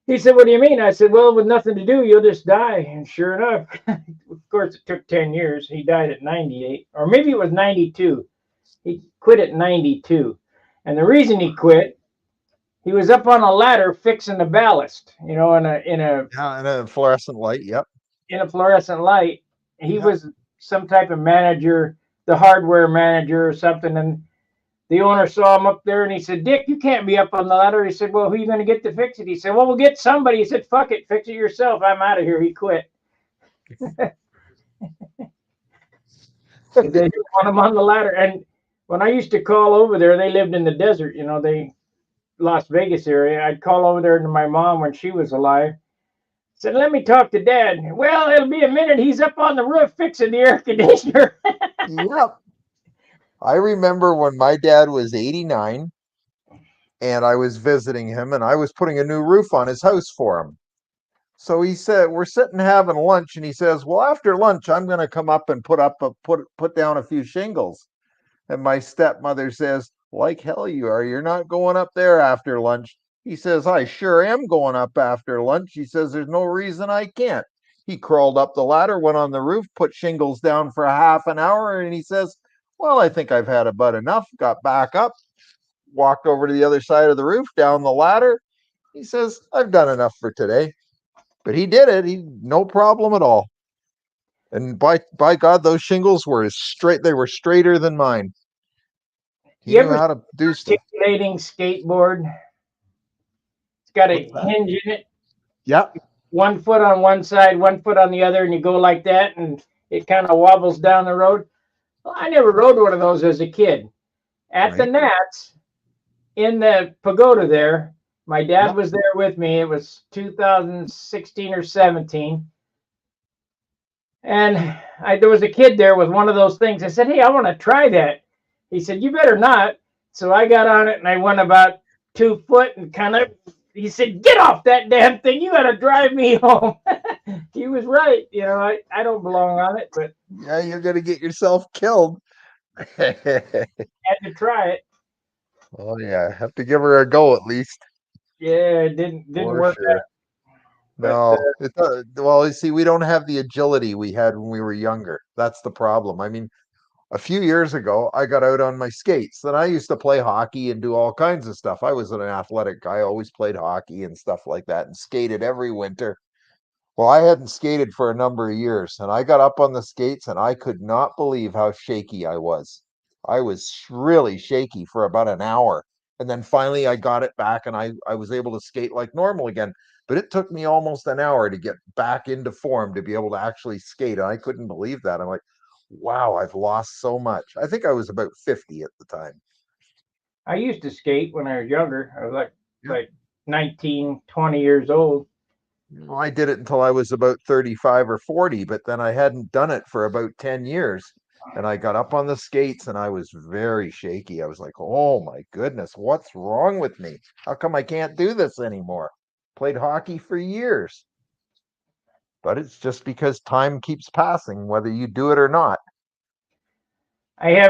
He said, what do you mean? I said, well, with nothing to do, you'll just die. And sure enough, of course, it took 10 years. He died at 98, or maybe it was 92. He quit at 92. And the reason he quit, he was up on a ladder fixing the ballast, in a fluorescent light. Yep. In a fluorescent light. He was some type of manager, the hardware manager or something. And the owner saw him up there and he said, Dick, you can't be up on the ladder. He said, well, who are you going to get to fix it? He said, well, we'll get somebody. He said, fuck it, fix it yourself. I'm out of here. He quit. They didn't want him on the ladder. And when I used to call over there, they lived in the desert, they Las Vegas area. I'd call over there to my mom when she was alive. Said, let me talk to Dad. Well, it'll be a minute. He's up on the roof fixing the air conditioner. Yep. I remember when my dad was 89 and I was visiting him and I was putting a new roof on his house for him. So he said, we're sitting having lunch and he says, well, after lunch, I'm going to come up and put down a few shingles. And my stepmother says, like hell you are. You're not going up there after lunch. He says, I sure am going up after lunch. He says, there's no reason I can't. He crawled up the ladder, went on the roof, put shingles down for a half an hour. And he says, well, I think I've had about enough. Got back up, walked over to the other side of the roof, down the ladder. He says, I've done enough for today. But he did it. No problem at all. And by God, those shingles were straight. They were straighter than mine. He knew how to do stuff. Articulating skateboard. It's got a hinge in it. Yep. 1 foot on one side, 1 foot on the other, and you go like that, and it kind of wobbles down the road. Well, I never rode one of those as a kid. At the Nats, in the pagoda there, My dad Yep. was there with me. It was 2016 or 17. And there was a kid there with one of those things. I said, hey, I want to try that. He said, you better not. So I got on it and I went about 2 foot and kind of, he said, get off that damn thing. You got to drive me home. He was right. You know, I don't belong on it, but Yeah, you're gonna get yourself killed. had to try it. Oh yeah, have to give her a go at least. Yeah, it didn't For work sure. out. But No, it does. Well, you see, we don't have the agility we had when we were younger. That's the problem. I mean, a few years ago, I got out on my skates. Then I used to play hockey and do all kinds of stuff. I was an athletic guy, always played hockey and stuff like that, and skated every winter. Well, I hadn't skated for a number of years, and I got up on the skates and I could not believe how shaky I was. I was really shaky for about an hour. And then finally I got it back and I was able to skate like normal again. But it took me almost an hour to get back into form to be able to actually skate. And I couldn't believe that. I'm like, wow, I've lost so much. I think I was about 50 at the time. I used to skate when I was younger. I was Yeah. like 19, 20 years old. Well, I did it until I was about 35 or 40, but then I hadn't done it for about 10 years. And I got up on the skates and I was very shaky. I was like, oh my goodness, what's wrong with me? How come I can't do this anymore? Played hockey for years. But it's just because time keeps passing, whether you do it or not. I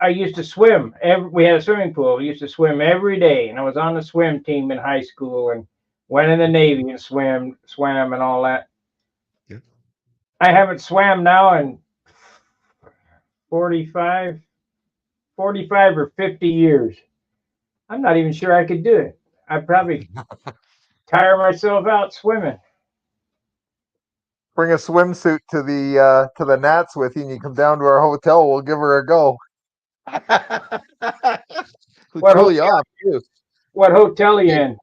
used to swim. We had a swimming pool. We used to swim every day, and I was on the swim team in high school and went in the Navy and swam and all that. Yeah. I haven't swam now in 45, 45 or 50 years. I'm not even sure I could do it. I'd probably tire myself out swimming. Bring a swimsuit to the Nats with you and you come down to our hotel, we'll give her a go. We'll What cool you hotel? off too. What hotel are you in?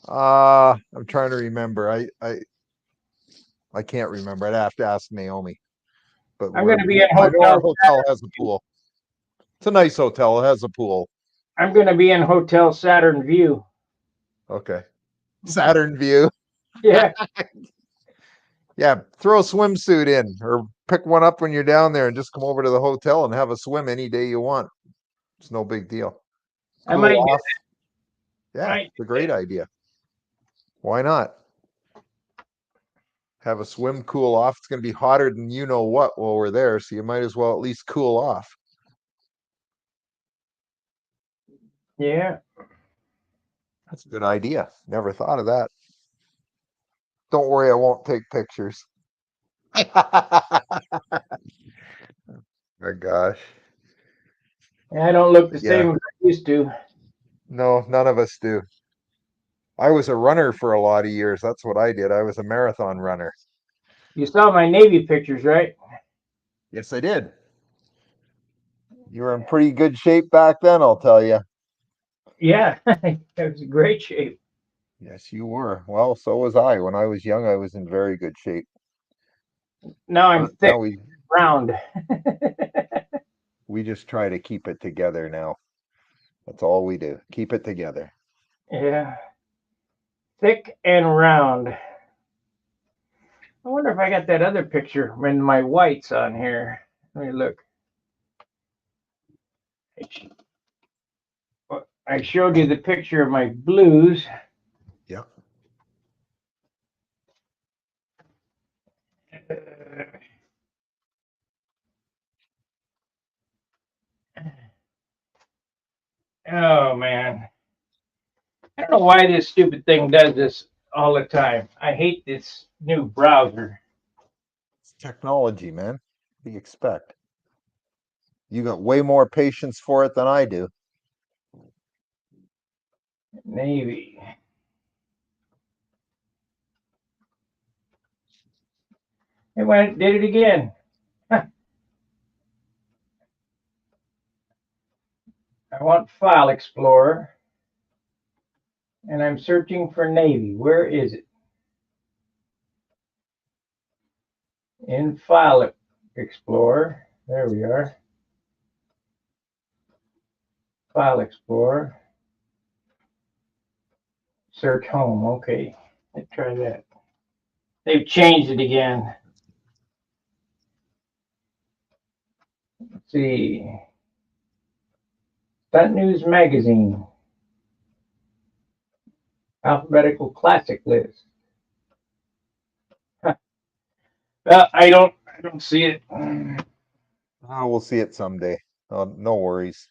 I'm trying to remember. I can't remember. I'd have to ask Naomi. But I'm going to be in I know our Hotel. hotel has a pool. It's a nice hotel. It has a pool. I'm going to be in Hotel Saturn View. Okay. Saturn View. Yeah. Yeah, throw a swimsuit in or pick one up when you're down there and just come over to the hotel and have a swim any day you want. It's no big deal. I Cool might do off. that. Yeah, Might it's a great idea. Why not? Have a swim, cool off. It's going to be hotter than you know what while we're there, so you might as well at least cool off. Yeah. That's a good idea. Never thought of that. Don't worry, I won't take pictures. My gosh. I don't look the Yeah, same as I used to. no, none of us do. I was a runner for a lot of years. That's what I did. I was a marathon runner. You saw my Navy pictures, right? Yes, I did. You were in pretty good shape back then, I'll tell you. Yeah. It was in great shape. Yes, you were. Well, so was I. When I was young, I was in very good shape. Now I'm But thick, now round. we just try to keep it together now. That's all we do. Keep it together. Yeah. Thick and round. I wonder if I got that other picture when my white's on here. Let me look. I showed you the picture of my blues. Yeah. Oh man. I don't know why this stupid thing does this all the time. I hate this new browser. It's technology, man. What do you expect? You got way more patience for it than I do. Navy. Did it again. I want File Explorer. And I'm searching for Navy. Where is it? In File Explorer. There we are. File Explorer. Search home. Okay. Let's try that. They've changed it again. Let's see. Stunt News Magazine. Alphabetical classic list. Huh. I don't see it. Oh, we'll see it someday. Oh, no worries.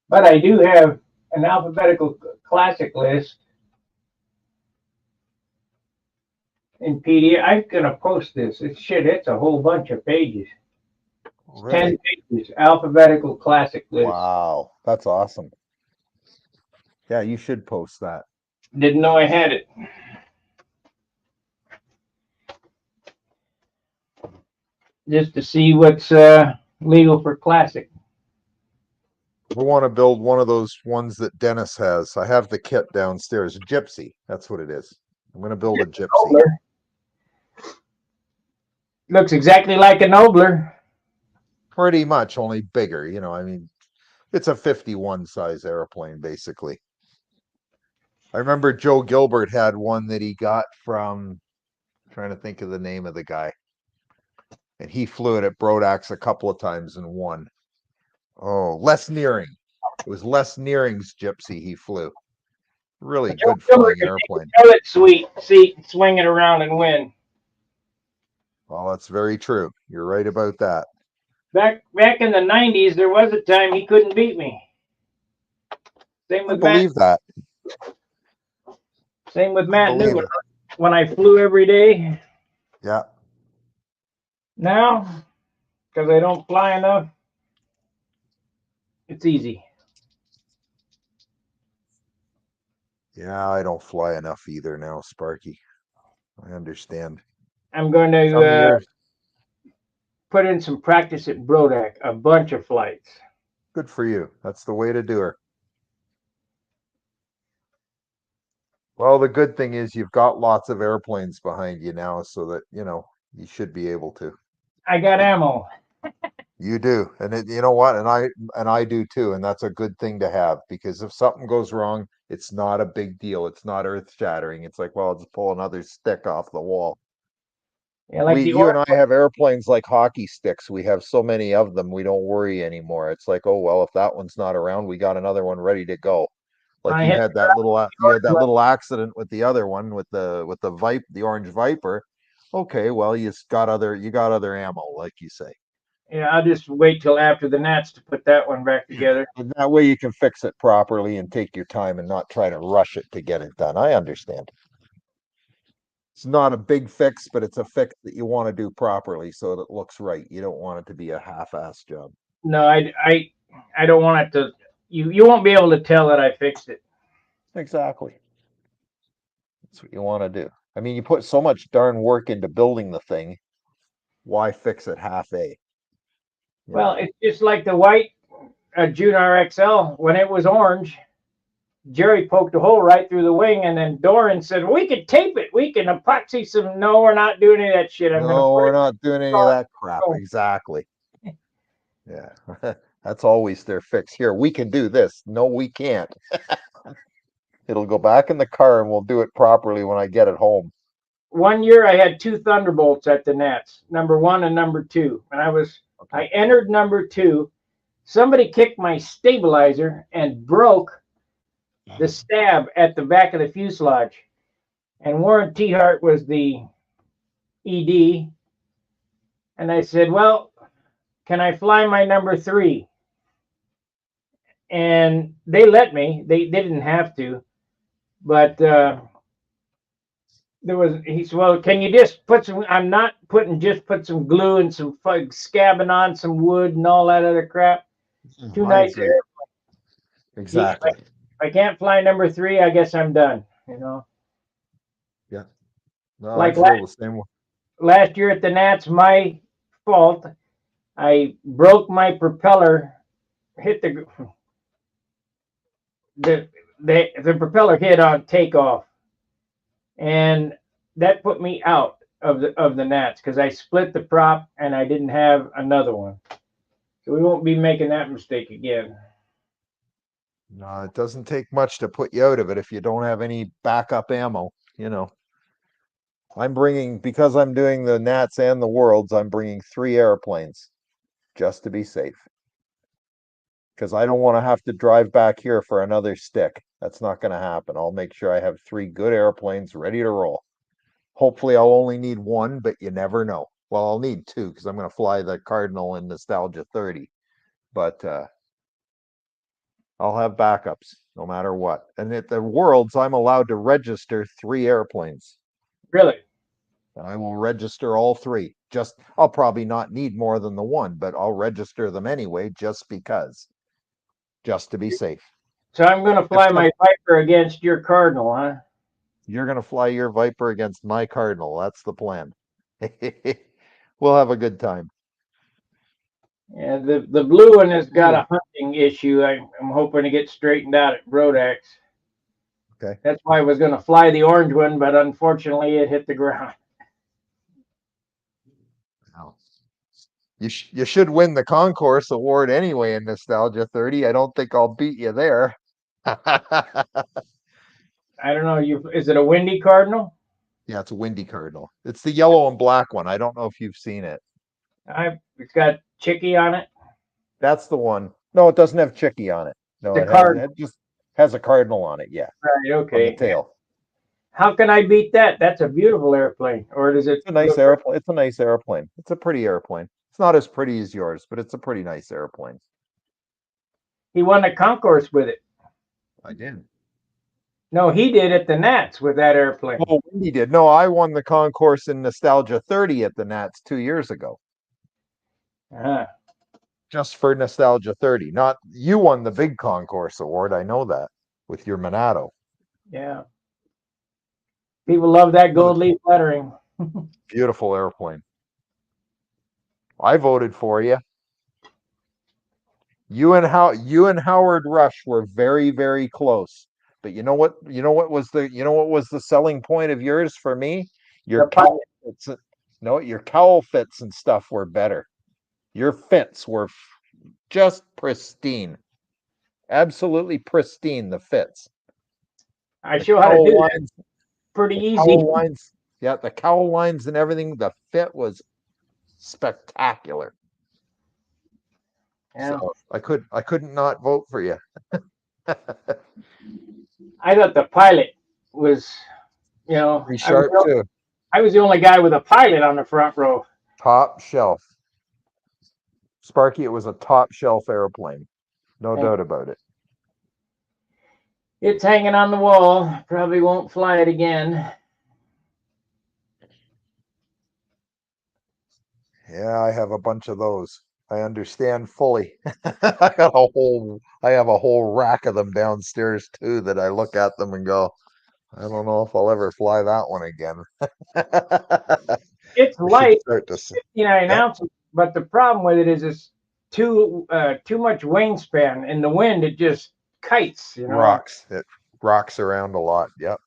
But I do have an alphabetical classic list in PDF. I'm gonna post this. It's a whole bunch of pages. It's Really? 10 pages. Alphabetical classic list. Wow, that's awesome. Yeah, you should post that. Didn't know I had it. Just to see what's legal for classic. We want to build one of those ones that Dennis has. I have the kit downstairs. Gypsy. That's what it is. I'm going to build a Gypsy. Nobler. Looks exactly like a Nobler. Pretty much, only bigger. You know, I mean, it's a 51 size airplane, basically. I remember Joe Gilbert had one that he got from, I'm trying to think of the name of the guy. And he flew it at Brodax a couple of times and won. Oh, Les Nearing. It was Les Nearing's Gypsy he flew. Really good flying airplane. Pellet seat, swing it around and win. Well, that's very true. You're right about that. Back in the 90s, there was a time he couldn't beat me. Same I with Matt. believe that. Same with Matt believe Newman. it. When I flew every day. Yeah. Now, because I don't fly enough, it's easy. Yeah, I don't fly enough either now, Sparky. I understand. I'm going to put in some practice at Brodak, a bunch of flights. Good for you. That's the way to do her. Well, the good thing is you've got lots of airplanes behind you now, so that, you know, you should be able to. I got ammo. You do. And you know what? And I do too. And that's a good thing to have, because if something goes wrong, it's not a big deal. It's not earth shattering. It's like, well, I'll just pull another stick off the wall. Yeah, like you and I have airplanes like hockey sticks. We have so many of them, we don't worry anymore. It's like, oh well, if that one's not around, we got another one ready to go. Like you had that little accident with the other one with the orange Viper. Okay, well, you got other ammo, like you say. Yeah, I'll just wait till after the Nats to put that one back together. And that way you can fix it properly and take your time and not try to rush it to get it done. I understand. It's not a big fix, but it's a fix that you want to do properly so that it looks right. You don't want it to be a half-ass job. No, I don't want it to. You won't be able to tell that I fixed it. Exactly. That's what you want to do. I mean, you put so much darn work into building the thing. Why fix it half-a? Well, it's just like the white June RXL. When it was orange, Jerry poked a hole right through the wing, and then Doran said, "We could tape it. We can epoxy some." No, we're not doing any of that shit. We're not doing any of that crap. Exactly. Yeah, that's always their fix. Here, we can do this. No, we can't. It'll go back in the car, and we'll do it properly when I get it home. One year, I had 2 Thunderbolts at the Nats, number 1 and number 2, and I entered number 2. Somebody kicked my stabilizer and broke the stab at the back of the fuselage. And Warren T-Hart was the ED. And I said, well, can I fly my number 3? And they let me. They didn't have to. But he said, well, can you just put some, put some glue and some scabbing on some wood and all that other crap. 2 nights there. Exactly. If I can't fly number 3, I guess I'm done, you know. Yeah. No, like last year at the Nats, my fault. I broke my propeller, hit the propeller hit on takeoff, and that put me out of the Nats because I split the prop and I didn't have another one. So we won't be making that mistake again. No, it doesn't take much to put you out of it if you don't have any backup ammo, you know. I'm bringing, because I'm doing the Nats and the Worlds, I'm bringing 3 airplanes just to be safe. Because I don't want to have to drive back here for another stick. That's not going to happen. I'll make sure I have 3 good airplanes ready to roll. Hopefully, I'll only need 1, but you never know. Well, I'll need 2 because I'm going to fly the Cardinal in Nostalgia 30. But I'll have backups no matter what. And at the Worlds, I'm allowed to register 3 airplanes. Really? I will register all 3. Just I'll probably not need more than the 1, but I'll register them anyway just because. Just to be safe. So I'm going to fly my Viper against your Cardinal, huh? You're going to fly your Viper against my Cardinal. That's the plan. We'll have a good time. Yeah, the blue one has got a hunting issue. I'm hoping to get straightened out at Rodex. Okay. That's why I was going to fly the orange one, but unfortunately it hit the ground. Wow. You should win the Concourse Award anyway in Nostalgia 30. I don't think I'll beat you there. I don't know. Is it a windy Cardinal? Yeah, it's a Windy Cardinal. It's the yellow and black one. I don't know if you've seen it. It's got Chicky on it. That's the one. No, it doesn't have Chicky on it. No, it just has a cardinal on it. Yeah, Right. Okay. on the tail. How can I beat that? That's a beautiful airplane. Or does it? It's a nice airplane. It's a nice airplane. It's a pretty airplane. It's not as pretty as yours, but it's a pretty nice airplane. He won a concourse with it. I did. No, he did at the Nats with that airplane. Oh, Wendy did. No, I won the concourse in Nostalgia 30 at the Nats 2 years ago. Uh-huh. Just for Nostalgia 30. Not you won the big concourse award. I know that with your Monado. Yeah. People love that gold leaf lettering. Beautiful airplane. I voted for you. You and Howard Rush were very, very close. But you know what was the selling point of yours for me? Your cowl fits. No, your cowl fits and stuff were better. Your fits were just pristine. Absolutely pristine, the fits. I show how to do that. Pretty easy. Lines, yeah, the cowl lines and everything, the fit was spectacular. Yeah. So I couldn't not vote for you. I thought the pilot was, pretty sharp too. I was the only guy with a pilot on the front row. Top shelf. Sparky, it was a top shelf airplane. No doubt about it. It's hanging on the wall. Probably won't fly it again. Yeah, I have a bunch of those. I understand fully. I have a whole rack of them downstairs too that I look at them and go, I don't know if I'll ever fly that one again. It's light, 59 ounces, but the problem with it is it's too much wingspan. In the wind, it just kites. Rocks. It rocks around a lot. Yep.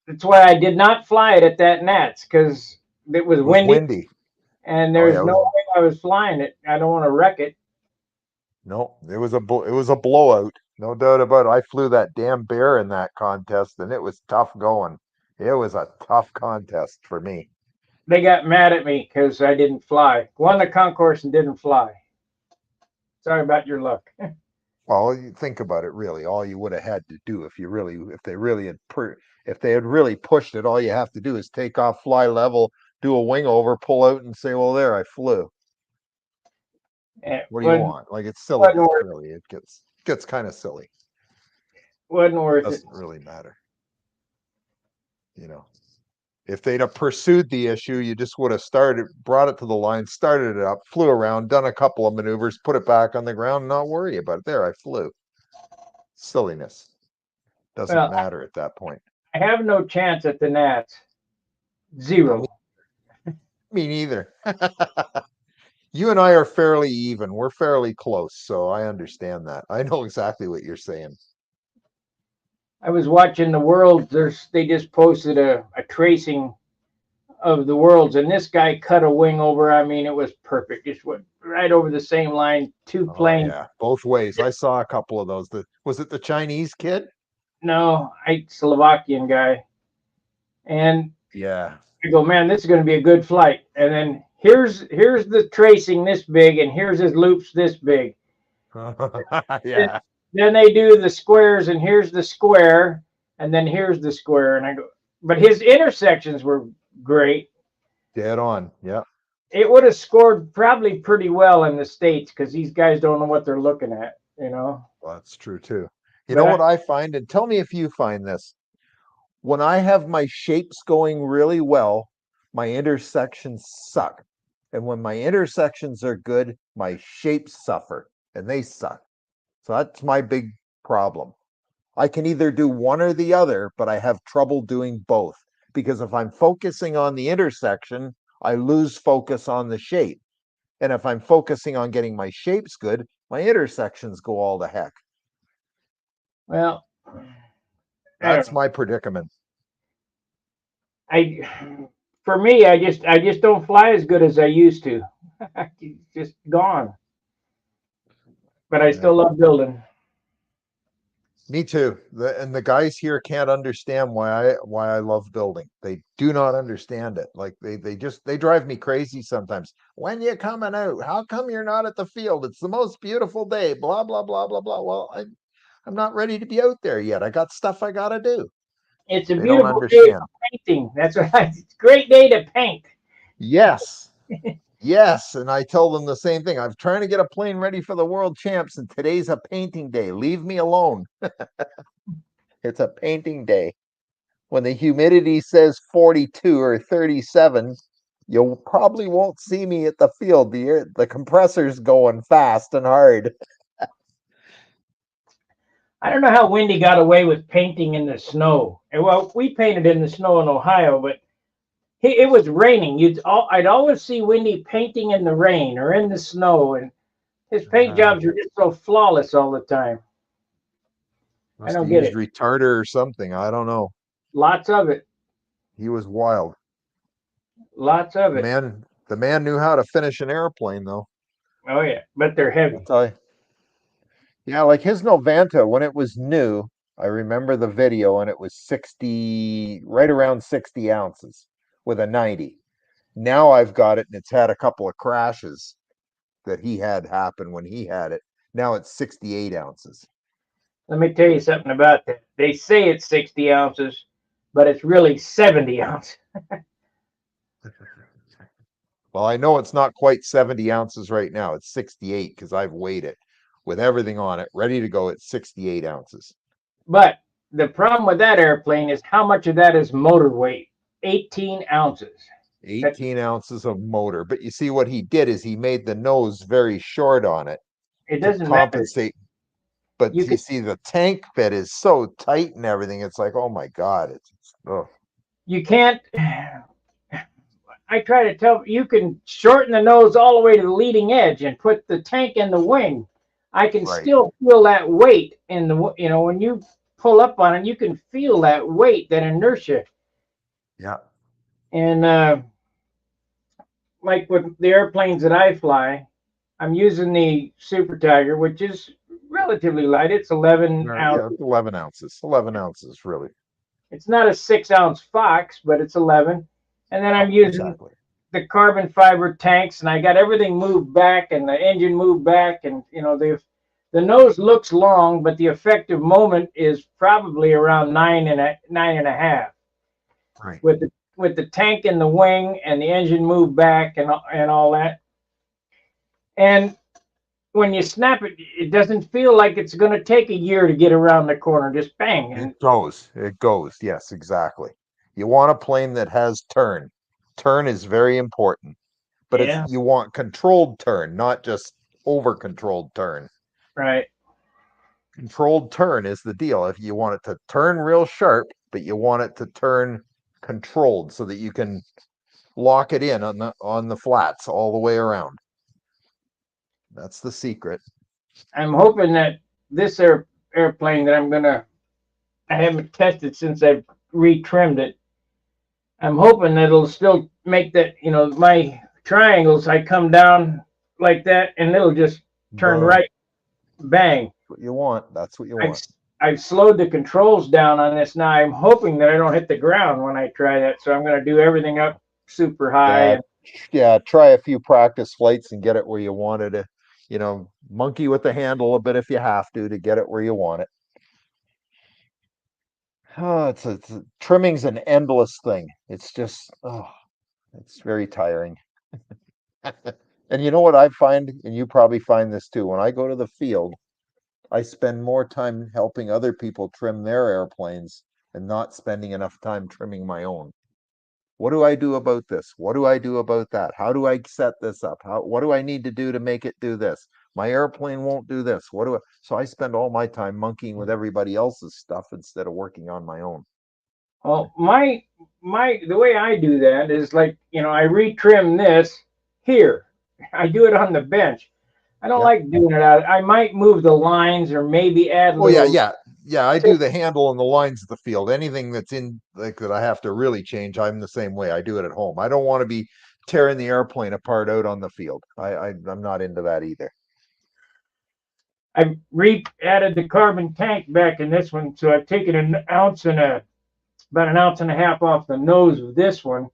That's why I did not fly it at that Nats because it was windy. And there's no way I was flying it. I don't want to wreck it. No, it was a blowout. No doubt about it. I flew that damn bear in that contest, and it was tough going. It was a tough contest for me. They got mad at me because I didn't fly. Won the concourse and didn't fly. Sorry about your luck. Well, you think about it. Really, all you would have had to do if they had really pushed it, all you have to do is take off, fly level, do a wing over, pull out, and say, "Well, there, I flew." What do you want? Like, it's silly. Really, it gets kind of silly. Wasn't worth it. Doesn't really matter. If they'd have pursued the issue, you just would have brought it to the line, started it up, flew around, done a couple of maneuvers, put it back on the ground, and not worry about it. There, I flew. Silliness. Doesn't matter at that point. I have no chance at the Nats. Zero. Me neither. You and I are fairly even. We're fairly close, so I understand that. I know exactly what you're saying. I was watching the World. They just posted a tracing of the worlds, and this guy cut a wing over. I mean, it was perfect. Just went right over the same line. Two Oh, planes. yeah, both ways. I saw a couple of those. Was it the Chinese kid? No, Slovakian guy. And Yeah. I go, man, this is going to be a good flight. And then here's the tracing this big, and here's his loops this big. Yeah. Then they do the squares, and here's the square, and then here's the square. And I go, but his intersections were great. Dead on. Yeah. It would have scored probably pretty well in the States because these guys don't know what they're looking at, you know. Well, that's true too. You But know what I find, and tell me if you find this. When I have my shapes going really well, my intersections suck. And when my intersections are good, my shapes suffer and they suck. So that's my big problem. I can either do one or the other, but I have trouble doing both because if I'm focusing on the intersection, I lose focus on the shape. And if I'm focusing on getting my shapes good, my intersections go all to heck. well, That's my predicament. For me, I just don't fly as good as I used to. It's just gone. But I still love building. Me too. And the guys here can't understand why I love building. They do not understand it. Like they drive me crazy sometimes. When you coming out? How come you're not at the field? It's the most beautiful day. Blah blah blah blah blah. Well, I'm not ready to be out there yet. I got stuff I got to do. It's a They don't beautiful day understand. for painting. That's what it's a great day to paint. Yes. Yes, and I tell them the same thing. I'm trying to get a plane ready for the world champs, and today's a painting day. Leave me alone. It's a painting day. When the humidity says 42 or 37, you probably won't see me at the field. The compressor's going fast and hard. I don't know how Wendy got away with painting in the snow. Well, we painted in the snow in Ohio, but it was raining. I'd always see Wendy painting in the rain or in the snow, and his paint jobs are just so flawless all the time. I don't get it. Retarder or something. I don't know. Lots of it. He was wild. Lots of it. The man knew how to finish an airplane, though. Oh yeah, but they're heavy. Yeah, like his Novanta when it was new. I remember the video, and it was 60, right around 60 ounces with a 90. Now I've got it, and it's had a couple of crashes that he had happen when he had it. Now it's 68 ounces. Let me tell you something about that. They say it's 60 ounces, but it's really 70 ounces. Well, I know it's not quite 70 ounces right now. It's 68 because I've weighed it with everything on it, ready to go at 68 ounces. But the problem with that airplane is how much of that is motor weight? 18 ounces. 18 ounces of motor. But you see what he did is he made the nose very short on it. It doesn't compensate. matter. But you see the tank bed is so tight and everything. It's like, oh my God. You can't. I try to tell you can shorten the nose all the way to the leading edge and put the tank in the wing. I can still feel that weight in the, when you pull up on it, you can feel that weight, that inertia. Yeah. And like with the airplanes that I fly, I'm using the Super Tiger, which is relatively light. It's 11 ounces. Yeah, 11 ounces. 11 ounces, really. It's not a 6-ounce Fox, but it's 11. And then I'm using the carbon fiber tanks, and I got everything moved back, and the engine moved back, and the nose looks long, but the effective moment is probably around 9.5. Right. With the tank in the wing and the engine moved back and all that. And when you snap it, it doesn't feel like it's going to take a year to get around the corner. Just bang. It goes. Yes, exactly. You want a plane that has turn. Turn is very important. But you want controlled turn, not just over-controlled turn. Right. Controlled turn is the deal. If you want it to turn real sharp, but you want it to turn controlled so that you can lock it in on the flats all the way around. That's the secret. I'm hoping that this airplane that I haven't tested since I've retrimmed it. I'm hoping that it'll still make that, my triangles, I come down like that and it'll just turn Boom. right, bang. What you want. That's what you I've, want. I've slowed the controls down on this now. I'm hoping that I don't hit the ground when I try that. So I'm going to do everything up super high. Yeah, yeah. Try a few practice flights and get it where you wanted it. Monkey with the handle a bit if you have to get it where you want it. Oh, trimming's an endless thing. It's just, it's very tiring. And you know what I find, and you probably find this too, when I go to the field, I spend more time helping other people trim their airplanes and not spending enough time trimming my own. What do I do about this? What do I do about that? How do I set this up? What do I need to do to make it do this? My airplane won't do this. So I spend all my time monkeying with everybody else's stuff instead of working on my own. Well, the way I do that is like, I retrim this here. I do it on the bench. I don't Yeah. like doing it out. I might move the lines or maybe add Oh yeah, little. yeah. I do the handle and the lines of the field. Anything that's in like that I have to really change, I'm the same way. I do it at home. I don't want to be tearing the airplane apart out on the field. I'm not into that either. I've added the carbon tank back in this one, so I've taken about an ounce and a half off the nose of this one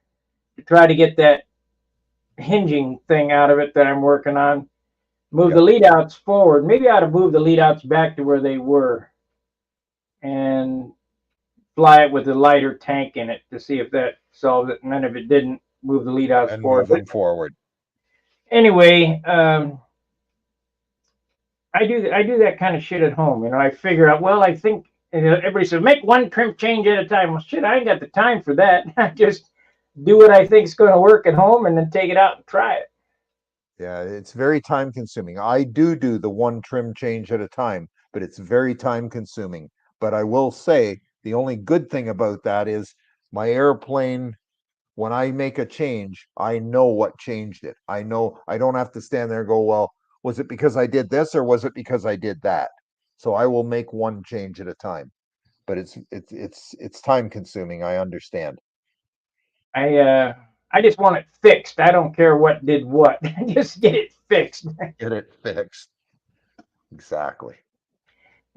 to try to get that hinging thing out of it that I'm working on. Move the lead outs forward. Maybe I ought to move the lead outs back to where they were and fly it with a lighter tank in it to see if that solves it. And then if it didn't, move the lead outs And forward. move them forward. Anyway, I do that kind of shit at home. I figure out, well, I think everybody says make one trim change at a time. Well, shit, I ain't got the time for that. I just do what I think is going to work at home and then take it out and try it. Yeah, it's very time consuming. I do the one trim change at a time, but it's very time consuming. But I will say the only good thing about that is my airplane, when I make a change, I know what changed it. I know I don't have to stand there and go, well, was it because I did this or was it because I did that? So I will make one change at a time. But it's time consuming, I understand. I just want it fixed. I don't care what did what. Just get it fixed. Get it fixed. Exactly.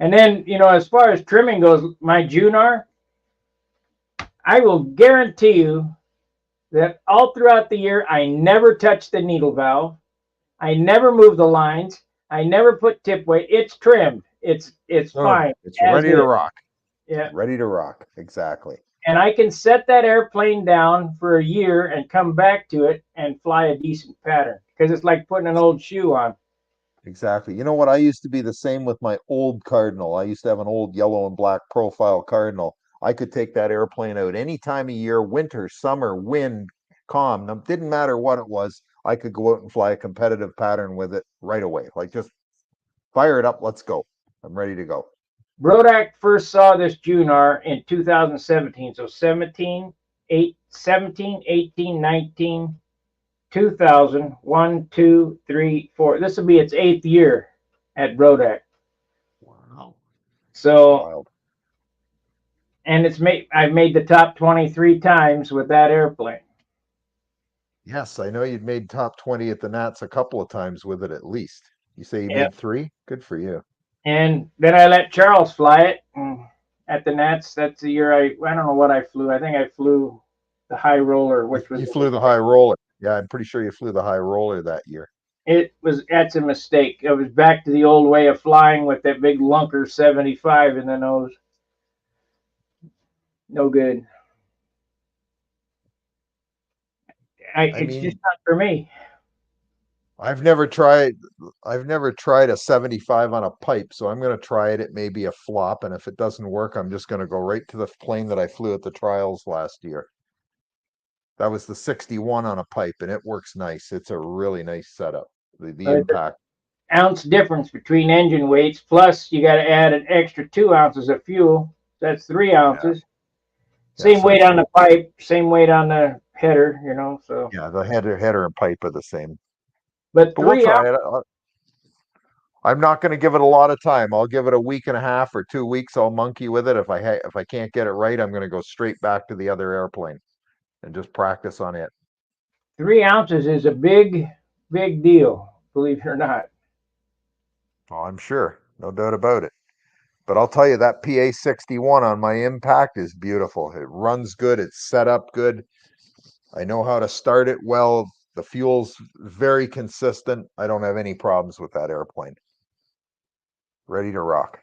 And then, as far as trimming goes, my Junar, I will guarantee you that all throughout the year, I never touch the needle valve. I never move the lines. I never put tip weight. It's trimmed. It's fine. It's ready to rock. Yeah. Ready to rock. Exactly. And I can set that airplane down for a year and come back to it and fly a decent pattern because it's like putting an old shoe on. Exactly. You know what? I used to be the same with my old Cardinal. I used to have an old yellow and black profile Cardinal. I could take that airplane out any time of year, winter, summer, wind, calm. It didn't matter what it was. I could go out and fly a competitive pattern with it right away. Like just fire it up. Let's go. I'm ready to go. Brodak first saw this Junar in 2017. So 17, 18, 19, 2000, 1, 2, 3, 4. This will be its 8th year at Brodak. Wow. So, Wild. And I've made the top 23 times with that airplane. Yes, I know you'd made top 20 at the Nats a couple of times with it at least. You say you Yep. made 3? Good for you. And then I let Charles fly it at the Nats. That's the year I don't know what I flew. I think I flew the high roller, which was You flew the high roller. Yeah, I'm pretty sure you flew the high roller that year. That's a mistake. It was back to the old way of flying with that big lunker 75 in the nose. No good. It's just not for me. I've never tried a 75 on a pipe, so I'm going to try it. It may be a flop, and if it doesn't work, I'm just going to go right to the plane that I flew at the trials last year. That was the 61 on a pipe, and it works nice. It's a really nice setup. The impact. Ounce difference between engine weights, plus you got to add an extra 2 ounces of fuel. That's 3 ounces. Yeah. Same weight on the pipe, same weight on the header, so. Yeah, the header and pipe are the same. But we'll try it. I'm not going to give it a lot of time. I'll give it a week and a half or 2 weeks. I'll monkey with it. If I can't get it right, I'm going to go straight back to the other airplane and just practice on it. 3 ounces is a big, big deal, believe it or not. Oh, I'm sure, no doubt about it. But I'll tell you that PA61 on my Impact is beautiful. It runs good. It's set up good. I know how to start it well. The fuel's very consistent. I don't have any problems with that airplane. Ready to rock.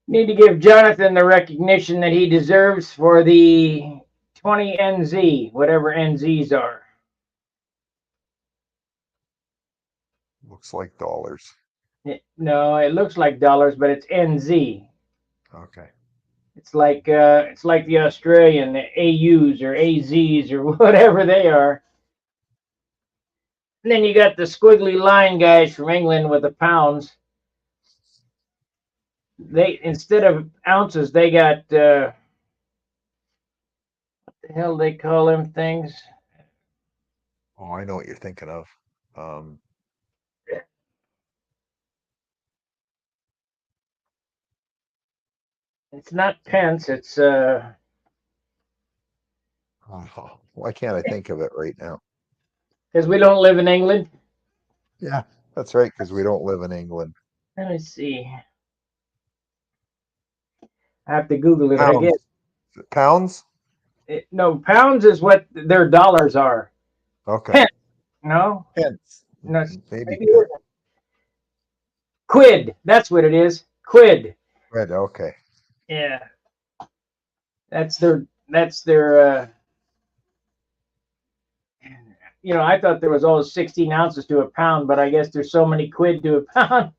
Need to give Jonathan the recognition that he deserves for the 20 NZ, whatever NZs are. Looks like dollars. No, it looks like dollars, but it's NZ. Okay. It's like the Australian, the AUs or AZs or whatever they are. And then you got the squiggly line guys from England with the pounds. They, instead of ounces, they got what the hell they call them things? Oh, I know what you're thinking of. It's not pence. It's Why can't I think of it right now? because we don't live in England. Yeah, that's right, because we don't live in England. Let me see. I have to Google it. I Pounds. guess Pounds? no, pounds is what their dollars are. Okay. Pence. No, Pence. no, Maybe maybe it isn't. Quid. That's what it is. Quid. red. Okay. Yeah. That's their I thought there was always 16 ounces to a pound, but I guess there's so many quid to a pound.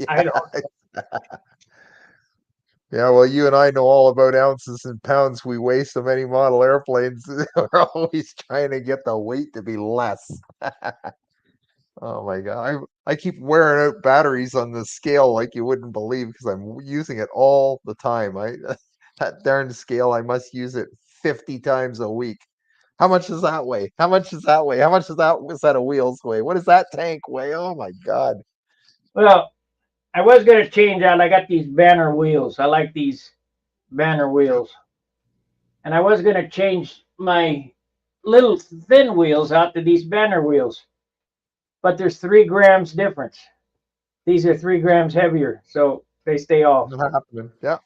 I don't. Yeah, well, you and I know all about ounces and pounds. We waste so many model airplanes. We're always trying to get the weight to be less. Oh my God. I keep wearing out batteries on the scale like you wouldn't believe because I'm using it all the time. That darn scale, I must use it 50 times a week. How much does that weigh? How much does that weigh? How much does that set of wheels weigh? What does that tank weigh? Oh my God. Well, I was gonna change out. I got these banner wheels. I like these banner wheels, and I was gonna change my little thin wheels out to these banner wheels, but there's 3 grams difference. These are 3 grams heavier, so they stay off. Not happening. Yeah.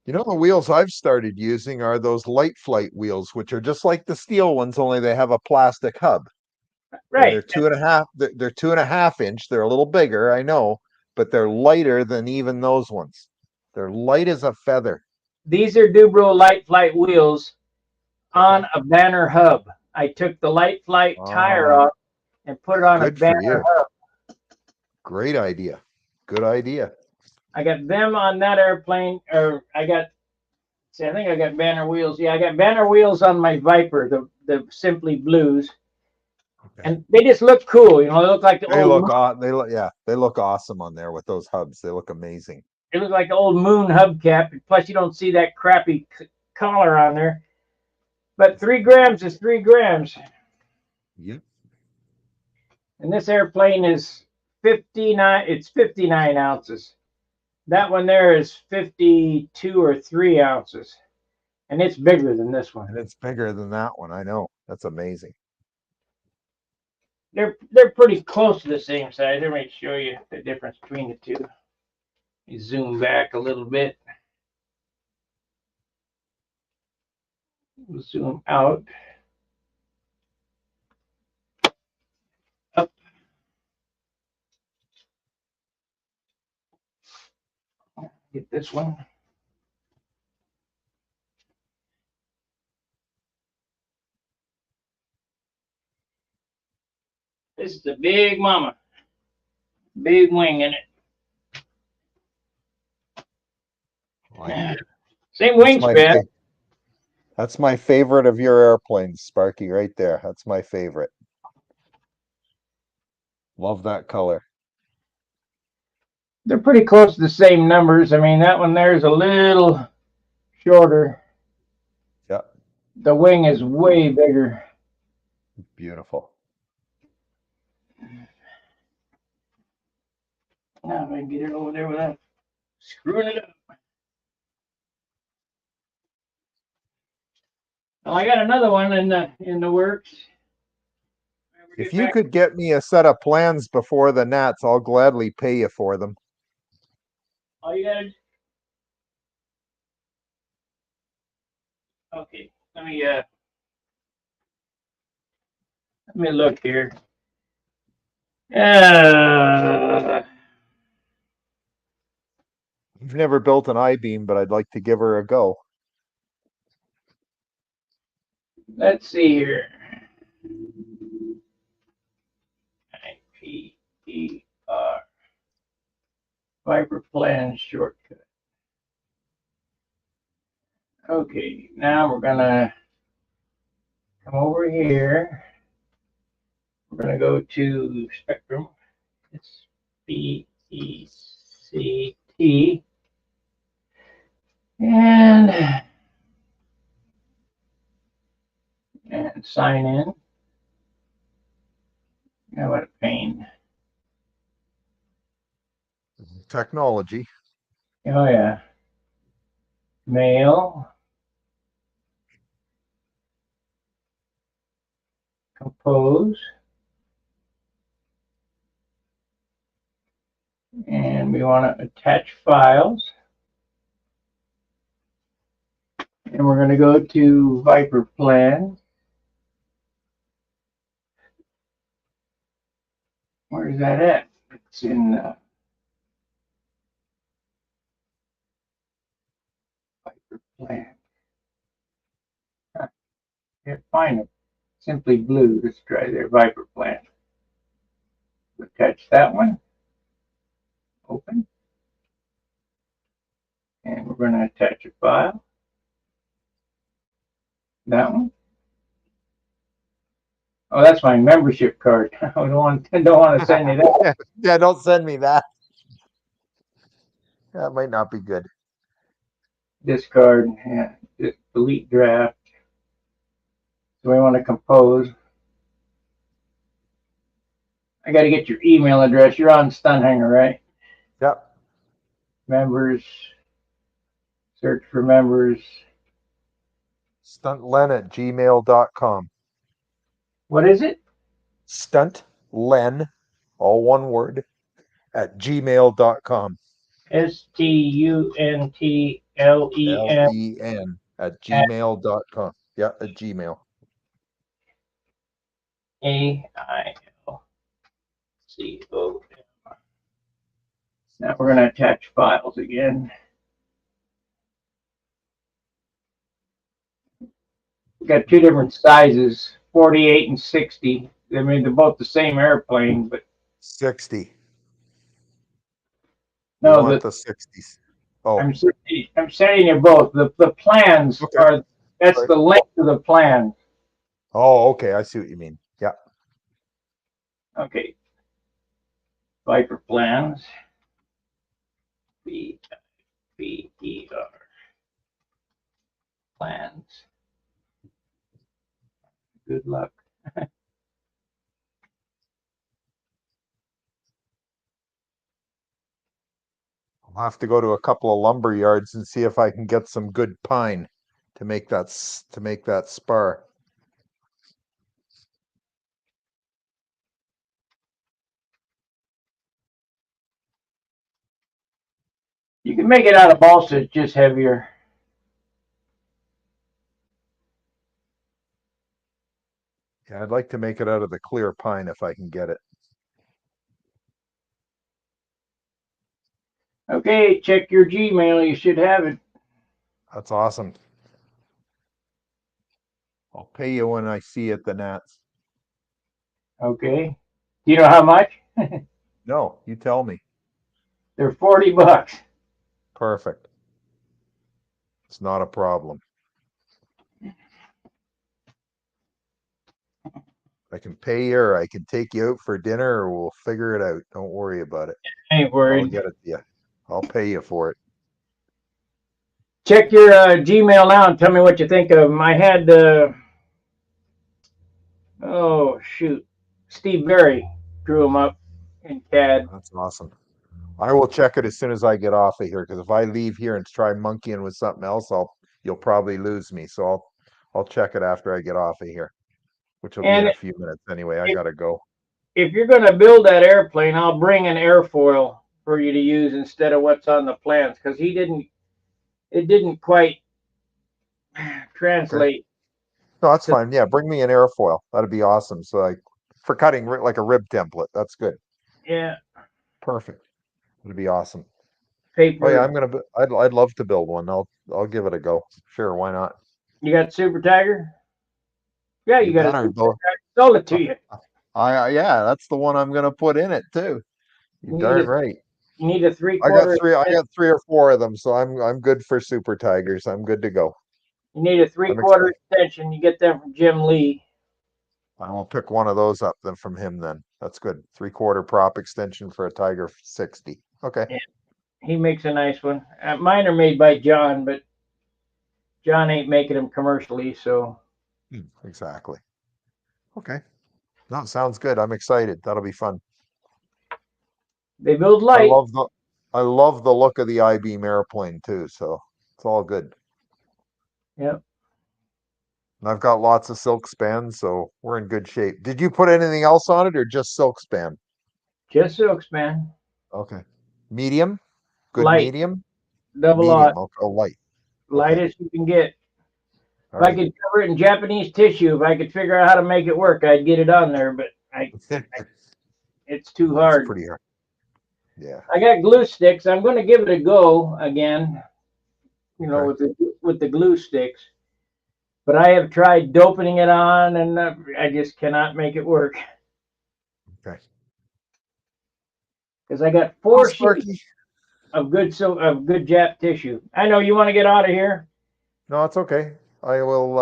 You know, the wheels I've started using are those light flight wheels, which are just like the steel ones, only they have a plastic hub. And Right. they're 2.5, they're 2.5 inch. They're a little bigger, I know, but they're lighter than even those ones. They're light as a feather. These are Dubro light flight wheels on Okay. a banner hub. I took the light flight tire Ah, off and put it on a good for banner you. hub. Great idea. Good idea. I got them on that airplane, or I think I got banner wheels. Yeah, I got banner wheels on my Viper, the Simply Blues, Okay. and they just look cool. They look like the They old. look yeah, they look awesome on there with those hubs. They look amazing. It looks like the old Moon hubcap. Plus, you don't see that crappy collar on there. But 3 grams is 3 grams. Yep. And this airplane is 59. It's 59 ounces. That one there is 52 or 3 ounces, and it's bigger than this one. And it's bigger than that one. I know. That's amazing. They're pretty close to the same size. Let me show you the difference between the two. You zoom back a little bit. Zoom out. Up. Get this one. This is a big mama. Big wing in it. Same wingspan. That's my favorite of your airplanes, Sparky, right there. That's my favorite. Love that color. They're pretty close to the same numbers. I mean, that one there is a little shorter. Yeah. The wing is way bigger. Beautiful. Now if I can get it over there without screwing it up. Well, I got another one in the works. If you could get me a set of plans before the Nats, I'll gladly pay you for them. All you gotta. Okay, let me look here. I've never built an I-beam, but I'd like to give her a go. Let's see here. IPER Viper plan shortcut. Okay, now we're gonna come over here. We're gonna go to Spectrum. It's BECT and sign in. Now what a pain. Technology. Oh yeah. Mail. Compose. And we want to attach files. And we're going to go to Viper Plan. Where's that at? It's in Viper Plan. Can't find it. Simply Blue. Let's try their Viper Plan. Attach that one. Open. And we're going to attach a file. That one. Oh, that's my membership card. I don't want to send you that. Yeah, don't send me that. That might not be good. Discard. Yeah. Just delete draft. So we want to compose. I got to get your email address. You're on Stunhanger, right? Yep. Members. Search for members. Stuntlen@gmail.com. What is it? Stuntlen, all one word, @gmail.com. STUNTLEN @gmail.com. Yeah, at Gmail. AILCOM. Now we're going to attach files again. We've got two different sizes, 48 and 60. I mean, they're both the same airplane, but 60. no, want the 60s. Oh, I'm sending you both. The plans Okay. are, that's Right. the link to the plan. Oh, okay. I see what you mean. Yeah. Okay. Viper plans. VIPER. Plans. Good luck. I'll have to go to a couple of lumber yards and see if I can get some good pine to make that spar. You can make it out of balsa, it's just heavier. Yeah, I'd like to make it out of the clear pine if I can get it. Okay, check your Gmail. You should have it. That's awesome. I'll pay you when I see you at the Nats. Okay. Do you know how much? No, you tell me. They're $40. Perfect. It's not a problem. I can pay you or I can take you out for dinner or we'll figure it out. Don't worry about it. Ain't I'll worried. get it to you. I'll pay you for it. Check your Gmail now and tell me what you think of them. I had, oh, shoot. Steve Berry drew them up in CAD. That's awesome. I will check it as soon as I get off of here because if I leave here and try monkeying with something else, you'll probably lose me. So I'll check it after I get off of here, which will be in And a few minutes anyway. I gotta go. if you're going to build that airplane, I'll bring an airfoil for you to use instead of what's on the plans, because it didn't quite translate. No, that's To, fine. Yeah, bring me an airfoil. That'd be awesome. So like for cutting like a rib template. That's good. yeah, Perfect. It'd be awesome. Oh yeah, paper. I'd love to build one. I'll give it a go. Sure, why not? You got Super Tiger? Yeah, you You got a better Super go. Tiger. Sold it to you. Yeah, that's the one I'm gonna put in it too. You You need darn a right. you need a 3/4. I got 3 or 4 of them, so I'm good for Super Tigers. I'm good to go. You need a I'm 3/4 excited. extension. You get them from Jim Lee. I will pick one of those up then from him then. That's good. 3/4 prop extension for a Tiger 60. Okay. Yeah, he makes a nice one. Mine are made by John, but John ain't making them commercially, so Exactly. Okay. No, sounds good. I'm excited. That'll be fun. they build I light. love the I love the look of the I-beam airplane too, so it's all good. Yep. And I've got lots of silk span, so we're in good shape. Did you put anything else on it or just silk span? Just silks, man. Okay. Medium? Good Light. medium? Double Medium. aught. Oh, light. Okay. Lightest you can get. All If I right. could cover it in Japanese tissue, if I could figure out how to make it work, I'd get it on there, but it's too That's hard. pretty hard. Yeah. I got glue sticks. I'm going to give it a go again, Okay. with the glue sticks. But I have tried doping it on, and I just cannot make it work. Okay. Because I got Well, 4 sheets Sparky. of good Jap tissue. I know you want to get out of here. No, it's okay. I will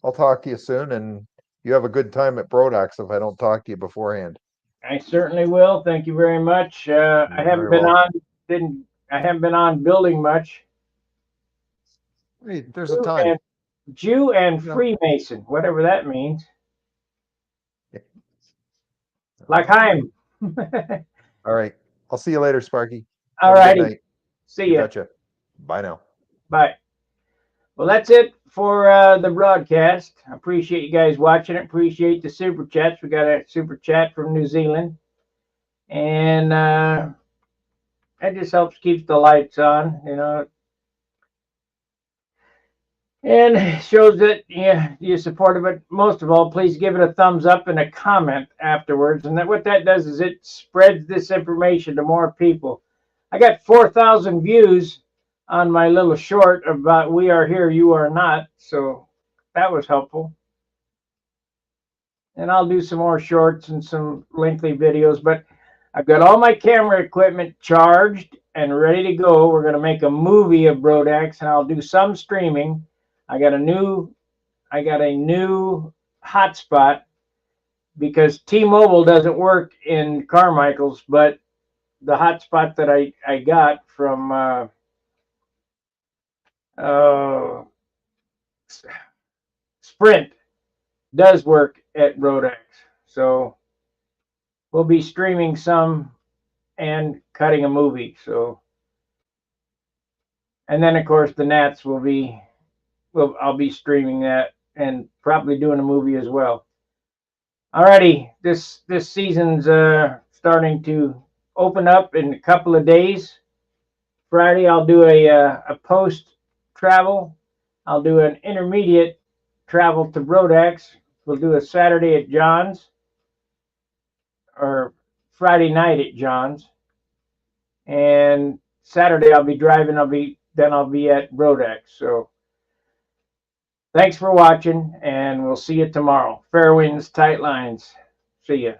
I'll talk to you soon and you have a good time at Brodax if I don't talk to you beforehand. I certainly will. Thank you very much. You're very welcome. I haven't been on building much. Hey, there's a time. Jew and Yeah. Freemason, whatever that means. Like Heim. All right. I'll see you later, Sparky. All Have a good righty. night. See You ya. betcha. Bye now. Bye. Well, that's it for the broadcast. I appreciate you guys watching it. Appreciate the super chats. We got a super chat from New Zealand. And that just helps keep the lights on, and shows that you support it. But most of all, please give it a thumbs up and a comment afterwards. And what that does is it spreads this information to more people. I got 4,000 views on my little short about "We Are Here, You Are Not," so that was helpful. And I'll do some more shorts and some lengthy videos, but I've got all my camera equipment charged and ready to go. We're going to make a movie of Brodax, and I'll do some streaming. I got a new hotspot because T-Mobile doesn't work in Carmichael's, but the hotspot that I got from Sprint does work at Brodax. So we'll be streaming some and cutting a movie. So, and then of course the Nats I'll be streaming that and probably doing a movie as well. Alrighty, this season's starting to open up in a couple of days. Friday I'll do a post travel. I'll do an intermediate travel to Brodax. We'll do a Saturday at John's or Friday night at John's, and Saturday I'll be driving. I'll be at Brodax. So thanks for watching, and we'll see you tomorrow. Fair winds, tight lines. See ya.